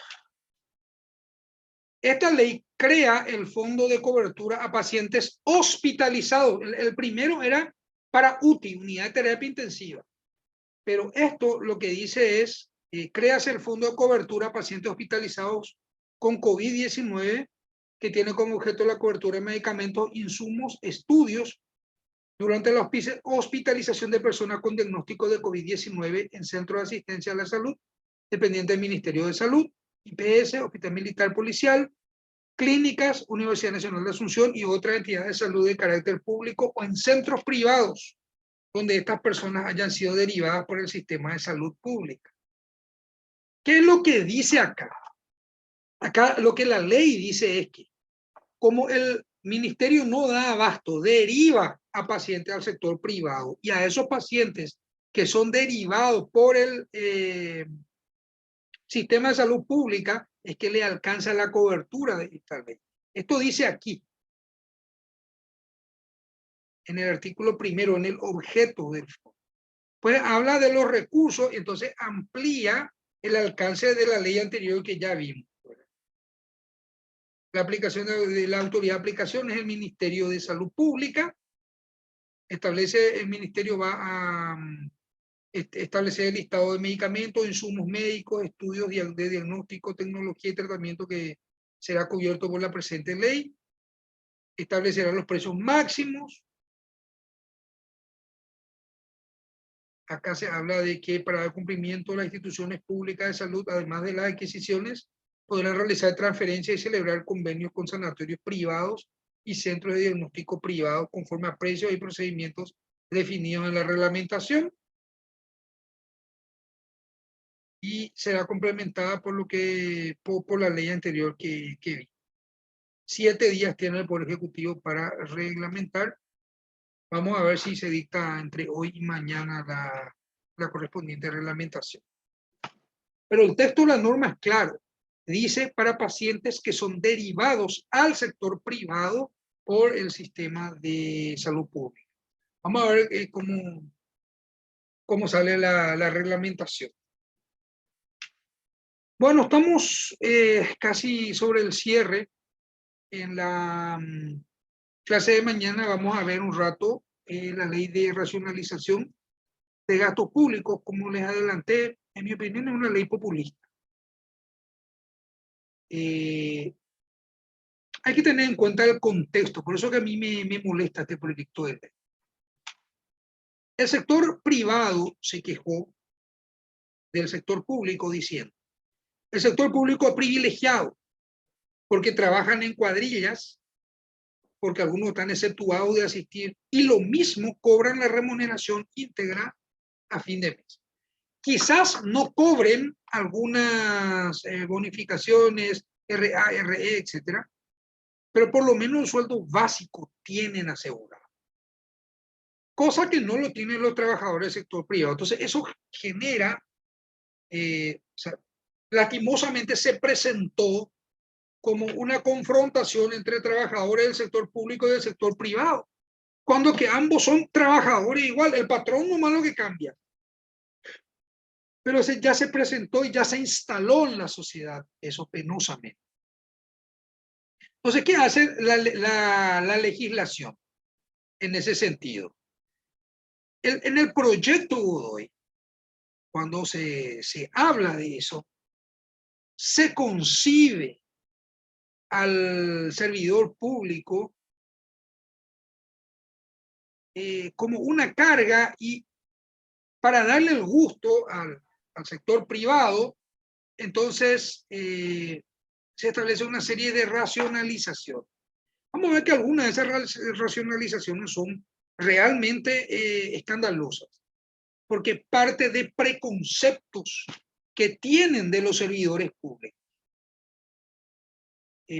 Esta ley crea el fondo de cobertura a pacientes hospitalizados. El primero era para UTI, unidad de terapia intensiva. Pero esto lo que dice es, creas el fondo de cobertura a pacientes hospitalizados con COVID-19, que tiene como objeto la cobertura de medicamentos, insumos, estudios, durante la hospitalización de personas con diagnóstico de COVID-19 en centros de asistencia a la salud, dependiente del Ministerio de Salud, IPS, Hospital Militar Policial, clínicas, Universidad Nacional de Asunción y otras entidades de salud de carácter público o en centros privados donde estas personas hayan sido derivadas por el sistema de salud pública. ¿Qué es lo que dice acá? Acá lo que la ley dice es que como el ministerio no da abasto, deriva a pacientes al sector privado y a esos pacientes que son derivados por el sistema de salud pública es que le alcanza la cobertura de esta ley. Esto dice aquí, en el artículo primero, en el objeto del fondo. Pues habla de los recursos y entonces amplía el alcance de la ley anterior que ya vimos. La aplicación de la autoridad de aplicación es el Ministerio de Salud Pública. Establece, el ministerio va a establecer el listado de medicamentos, insumos médicos, estudios de diagnóstico, tecnología y tratamiento que será cubierto por la presente ley. Establecerá los precios máximos. Acá se habla de que para dar cumplimiento a las instituciones públicas de salud, además de las adquisiciones, podrán realizar transferencias y celebrar convenios con sanatorios privados y centros de diagnóstico privados conforme a precios y procedimientos definidos en la reglamentación. Y será complementada por la ley anterior que vi. 7 días tiene el Poder Ejecutivo para reglamentar. Vamos a ver si se dicta entre hoy y mañana la correspondiente reglamentación. Pero el texto de la norma es claro. Dice para pacientes que son derivados al sector privado por el sistema de salud pública. Vamos a ver cómo sale la reglamentación. Bueno, estamos casi sobre el cierre. En la clase de mañana vamos a ver un rato la ley de racionalización de gastos públicos. Como les adelanté, en mi opinión es una ley populista. Hay que tener en cuenta el contexto, por eso que a mí me molesta este proyecto de ley. El sector privado se quejó del sector público diciendo, el sector público es privilegiado porque trabajan en cuadrillas, porque algunos están exceptuados de asistir y lo mismo cobran la remuneración íntegra a fin de mes. Quizás no cobren algunas bonificaciones, RA, RE, etcétera, pero por lo menos el sueldo básico tienen asegurado. Cosa que no lo tienen los trabajadores del sector privado. Entonces eso genera, lastimosamente se presentó como una confrontación entre trabajadores del sector público y del sector privado, cuando que ambos son trabajadores igual, el patrón nomás lo que cambia. Pero ya se presentó y ya se instaló en la sociedad, eso penosamente. Entonces, ¿qué hace la legislación en ese sentido? En el proyecto Godoy, cuando se habla de eso, se concibe al servidor público como una carga y para darle el gusto al sector privado, entonces se establece una serie de racionalización. Vamos a ver que algunas de esas racionalizaciones son realmente escandalosas, porque parte de preconceptos que tienen de los servidores públicos.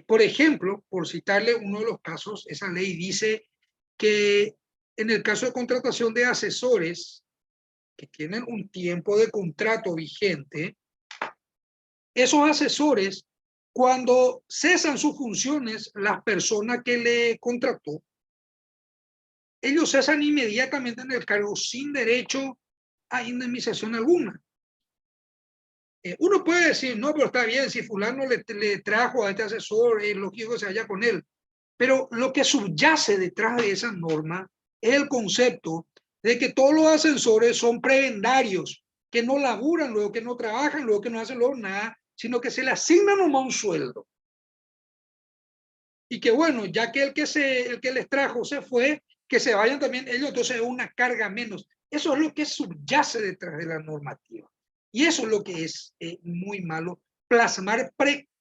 Por ejemplo, por citarle uno de los casos, esa ley dice que en el caso de contratación de asesores que tienen un tiempo de contrato vigente, esos asesores, cuando cesan sus funciones, las personas que le contrató, ellos cesan inmediatamente en el cargo sin derecho a indemnización alguna. Uno puede decir, no, pero está bien, si fulano le trajo a este asesor, es lógico que se vaya con él. Pero lo que subyace detrás de esa norma es el concepto de que todos los asesores son prebendarios, que no laburan luego, que no trabajan luego, que no hacen luego nada, sino que se le asignan nomás un sueldo. Y que bueno, ya que el que les trajo se fue, que se vayan también ellos, entonces es una carga menos. Eso es lo que subyace detrás de la normativa. Y eso es lo que es muy malo, plasmar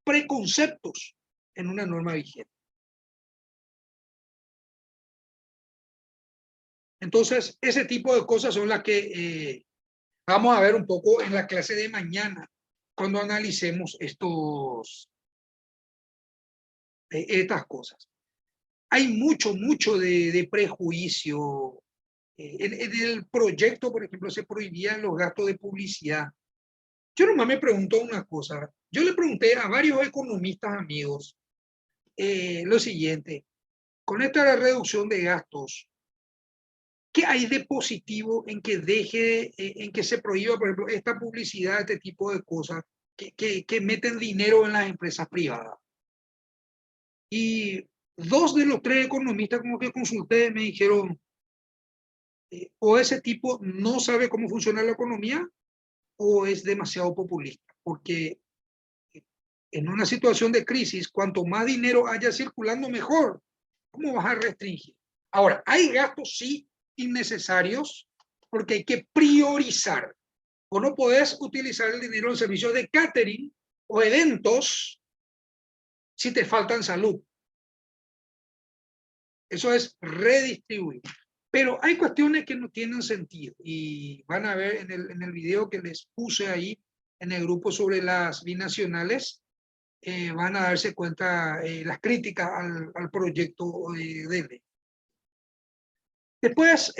preconceptos en una norma vigente. Entonces, ese tipo de cosas son las que vamos a ver un poco en la clase de mañana, cuando analicemos estas cosas. Hay mucho de prejuicio. En el proyecto, por ejemplo, se prohibían los gastos de publicidad. Yo nomás me pregunto una cosa. Yo le pregunté a varios economistas amigos lo siguiente. Con esta reducción de gastos, ¿qué hay de positivo en que en que se prohíba, por ejemplo, esta publicidad, este tipo de cosas que meten dinero en las empresas privadas? Y dos de los tres economistas como que consulté me dijeron, o ese tipo no sabe cómo funciona la economía o es demasiado populista, porque en una situación de crisis, cuanto más dinero haya circulando, mejor. ¿Cómo vas a restringir? Ahora, hay gastos sí innecesarios porque hay que priorizar. O no podés utilizar el dinero en servicios de catering o eventos si te faltan salud. Eso es redistribuir. Pero hay cuestiones que no tienen sentido y van a ver en el video que les puse ahí en el grupo sobre las binacionales, van a darse cuenta las críticas al proyecto de ley. Después,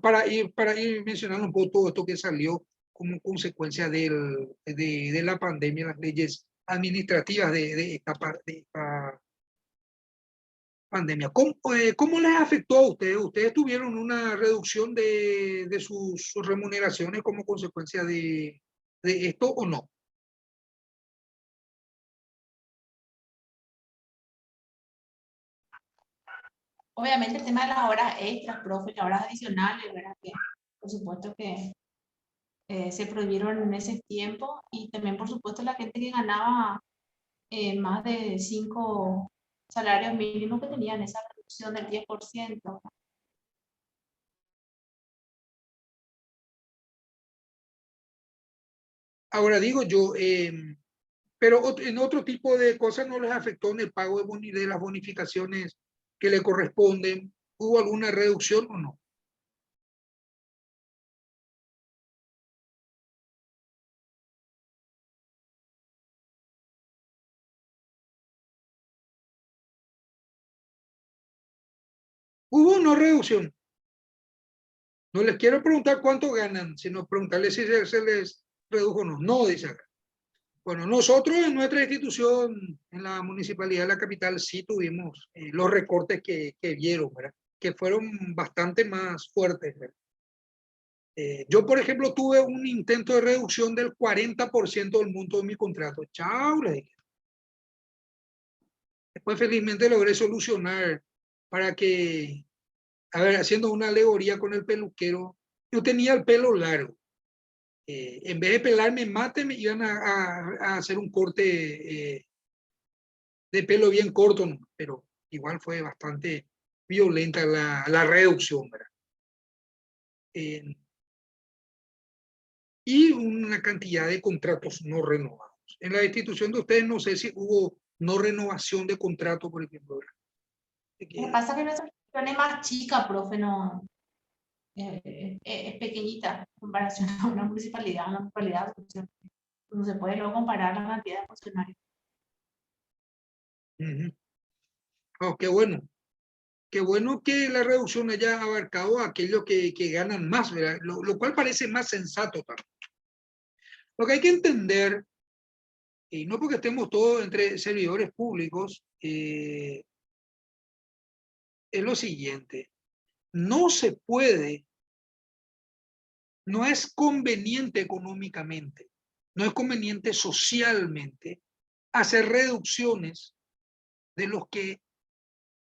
para ir mencionando un poco todo esto que salió como consecuencia de la pandemia, las leyes administrativas de esta pandemia. ¿Cómo les afectó a ustedes? ¿Ustedes tuvieron una reducción de sus remuneraciones como consecuencia de esto o no? Obviamente el tema de las horas extras, profe, las horas adicionales, ¿verdad? Que por supuesto que se prohibieron en ese tiempo y también por supuesto la gente que ganaba más de 5 salarios mínimos que tenían esa reducción del 10%. Ahora digo yo, pero en otro tipo de cosas no les afectó en el pago de las bonificaciones que le corresponden. ¿Hubo alguna reducción o no? ¿Hubo una reducción? No les quiero preguntar cuánto ganan, sino preguntarles si se les redujo o no. No, dice acá. Bueno, nosotros en nuestra institución, en la Municipalidad de la Capital, sí tuvimos los recortes que vieron, ¿verdad? Que fueron bastante más fuertes, ¿verdad? Yo, por ejemplo, tuve un intento de reducción del 40% del monto de mi contrato. Chao, le dije. Después felizmente logré solucionar para que, a ver, haciendo una alegoría con el peluquero, yo tenía el pelo largo. En vez de pelarme mate, me iban a hacer un corte de pelo bien corto, ¿no? Pero igual fue bastante violenta la reducción, ¿verdad? Y una cantidad de contratos no renovados. En la institución de ustedes no sé si hubo no renovación de contrato, por ejemplo, ¿verdad? Lo que pasa es que nuestra institución es más chica, profe, no, es pequeñita en comparación a una municipalidad. Una municipalidad no se puede luego comparar la cantidad de funcionarios. Oh, qué bueno. Qué bueno que la reducción haya abarcado a aquellos que ganan más, ¿verdad? Lo cual parece más sensato también. Lo que hay que entender, y no porque estemos todos entre servidores públicos, es lo siguiente. No se puede, no es conveniente económicamente no es conveniente socialmente hacer reducciones de los que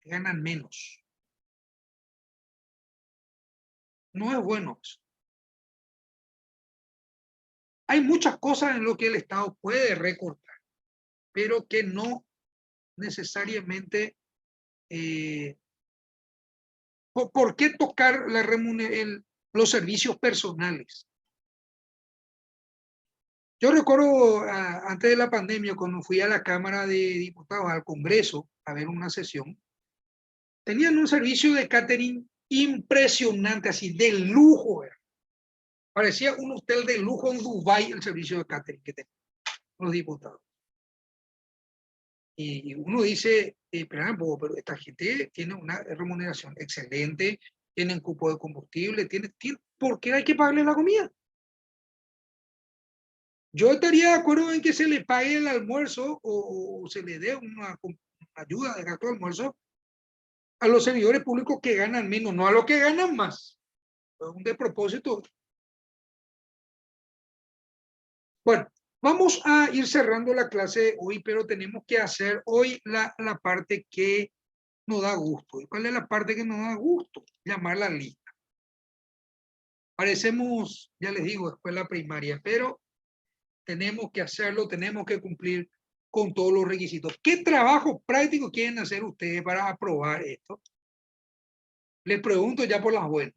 ganan menos. No es bueno eso. Hay muchas cosas en lo que el Estado puede recortar, pero que no necesariamente... ¿por qué tocar los servicios personales? Yo recuerdo antes de la pandemia, cuando fui a la Cámara de Diputados, al Congreso, a ver una sesión, tenían un servicio de catering impresionante, así de lujo. Parecía un hotel de lujo en Dubái el servicio de catering que tenían los diputados. Y uno dice, pero esta gente tiene una remuneración excelente, tienen cupo de combustible, ¿por qué hay que pagarle la comida? Yo estaría de acuerdo en que se le pague el almuerzo o se le dé una ayuda de gasto de almuerzo a los servidores públicos que ganan menos, no a los que ganan más. Es un despropósito. Bueno, vamos a ir cerrando la clase hoy, pero tenemos que hacer hoy la parte que nos da gusto. ¿Y cuál es la parte que nos da gusto? Llamar la lista. Parecemos, ya les digo, escuela primaria, pero tenemos que hacerlo, tenemos que cumplir con todos los requisitos. ¿Qué trabajo práctico quieren hacer ustedes para aprobar esto? Les pregunto ya por las buenas.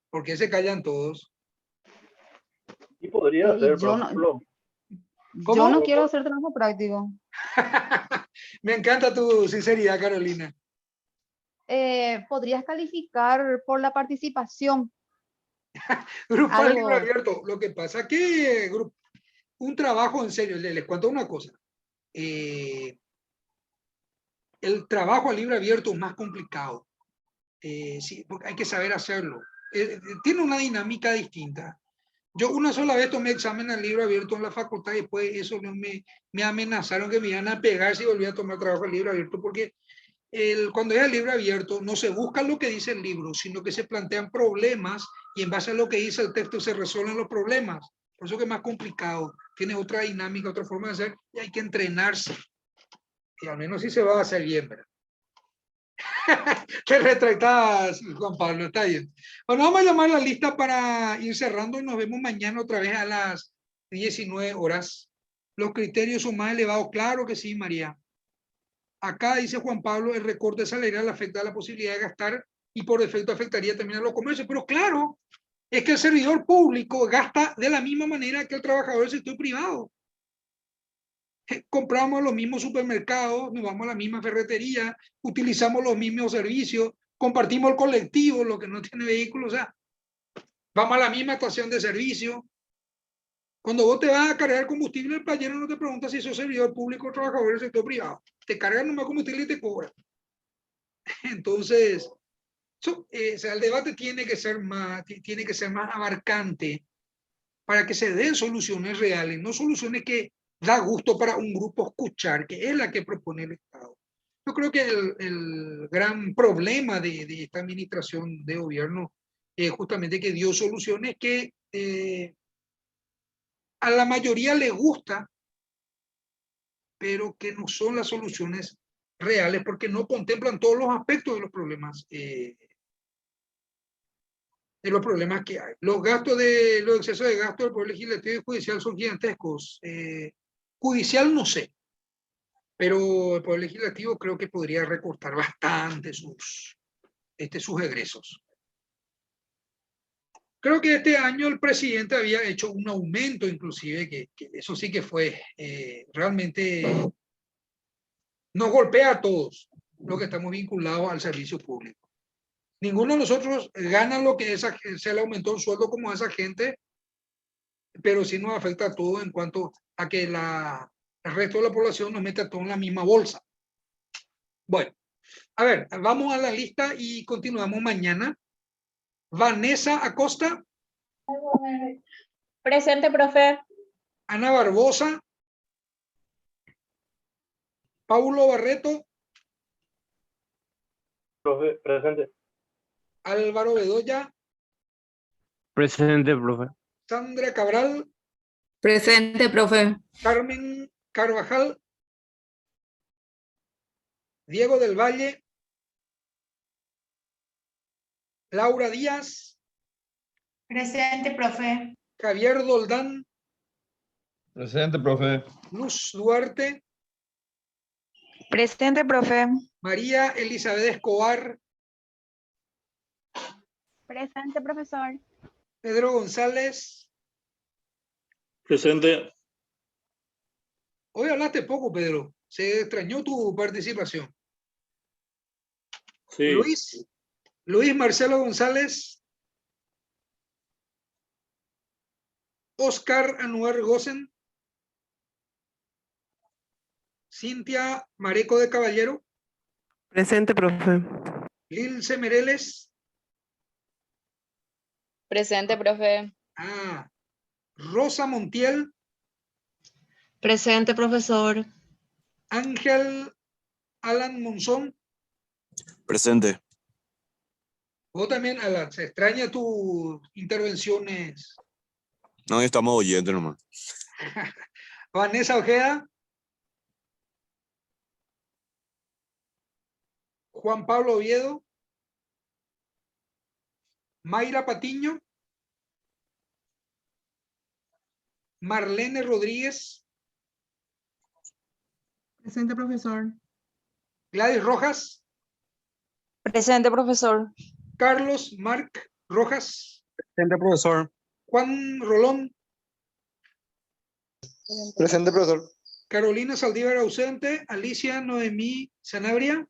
¿Por qué se callan todos? Y podría ser, yo por no, ejemplo, yo no quiero hacer trabajo práctico. Me encanta tu sinceridad, Carolina. Podrías calificar por la participación. Grupal libro Algo. abierto. Lo que pasa que un trabajo en serio, les cuento una cosa. El trabajo a libro abierto es más complicado. Sí, porque hay que saber hacerlo. Tiene una dinámica distinta. Yo una sola vez tomé examen al libro abierto en la facultad y después eso me amenazaron que me iban a pegar si volvía a tomar trabajo al libro abierto, porque cuando es el libro abierto no se busca lo que dice el libro, sino que se plantean problemas y en base a lo que dice el texto se resuelven los problemas. Por eso que es más complicado, tiene otra dinámica, otra forma de hacer y hay que entrenarse. Y al menos sí se va a hacer bien, ¿verdad? Te retractas, Juan Pablo, está bien. Bueno, vamos a llamar la lista para ir cerrando y nos vemos mañana otra vez a las 19 horas. Los criterios son más elevados, claro que sí, María. Acá dice Juan Pablo, el recorte salarial afecta a la posibilidad de gastar y por defecto afectaría también a los comercios. Pero claro, es que el servidor público gasta de la misma manera que el trabajador del sector privado. Compramos los mismos supermercados, nos vamos a la misma ferretería, utilizamos los mismos servicios, compartimos el colectivo, lo que no tiene vehículo, o sea, vamos a la misma estación de servicio. Cuando vos te vas a cargar combustible, el playero no te pregunta si sos servidor público o trabajador del sector privado. Te cargan nomás combustible y te cobran. Entonces, o sea, el debate tiene que ser más abarcante para que se den soluciones reales, no soluciones que da gusto para un grupo escuchar, que es la que propone el Estado. Yo creo que el gran problema de esta administración de gobierno es justamente que dio soluciones que a la mayoría le gusta, pero que no son las soluciones reales porque no contemplan todos los aspectos de los problemas que hay. Los excesos de gasto del Poder Legislativo y Judicial son gigantescos. Judicial no sé, pero el Poder Legislativo creo que podría recortar bastante sus egresos. Creo que este año el presidente había hecho un aumento inclusive, que eso sí que fue realmente, nos golpea a todos los que estamos vinculados al servicio público. Ninguno de nosotros gana lo que se le aumentó el sueldo como a esa gente, pero sí nos afecta a todos en cuanto a que el resto de la población nos mete a todos en la misma bolsa. Bueno, a ver, vamos a la lista y continuamos mañana. Vanessa Acosta. Presente, profe. Ana Barbosa. Paulo Barreto. Profe, presente. Álvaro Bedoya, Presente, profe. Sandra Cabral, Presente, profe. Carmen Carvajal, Diego del Valle, Laura Díaz, Presente, profe. Javier Doldán, Presente, profe. Luz Duarte, Presente, profe. María Elizabeth Escobar, Presente, profesor. Pedro González. Presente. Hoy hablaste poco, Pedro. Se extrañó tu participación. Sí. Luis Marcelo González, Oscar Anuar Gosen, Cintia Mareco de Caballero, Presente, profe. Lilce Mereles, Presente, profe. Rosa Montiel, Presente, profesor. Ángel Alan Monzón. Presente. Vos también, Alan, se extraña tus intervenciones. No, estamos oyentes nomás. Vanessa Ojeda, Juan Pablo Oviedo, Mayra Patiño, Marlene Rodríguez, Presente, profesor. Gladys Rojas, Presente, profesor. Carlos Marc Rojas, Presente, profesor. Juan Rolón, Presente, profesor. Carolina Saldívar ausente, Alicia Noemí Sanabria,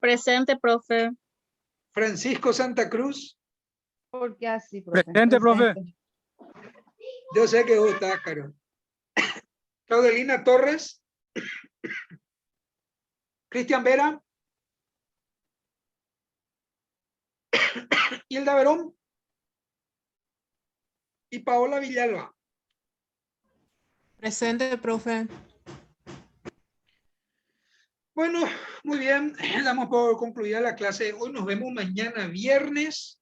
Presente, profe. Francisco Santa Cruz. ¿Por qué así, profe? Presente, profe. Yo sé que vos estás, Carol. Claudelina Torres, Cristian Vera, Hilda Verón y Paola Villalba. Presente, profe. Bueno, muy bien, damos por concluida la clase. Hoy nos vemos mañana viernes.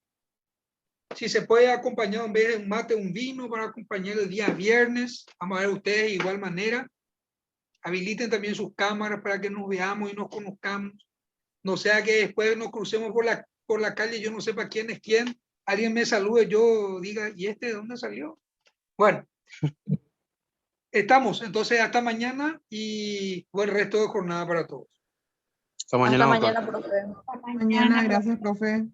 Si se puede acompañar en vez de un mate, un vino para acompañar el día viernes. Vamos a ver ustedes de igual manera. Habiliten también sus cámaras para que nos veamos y nos conozcamos. No sea que después nos crucemos por la calle, yo no sepa quién es quién. Alguien me salude, yo diga, ¿y este de dónde salió? Bueno, estamos. Entonces, hasta mañana y buen resto de jornada para todos. Hasta mañana, Hasta doctor. mañana, profe. Mañana, gracias, profe.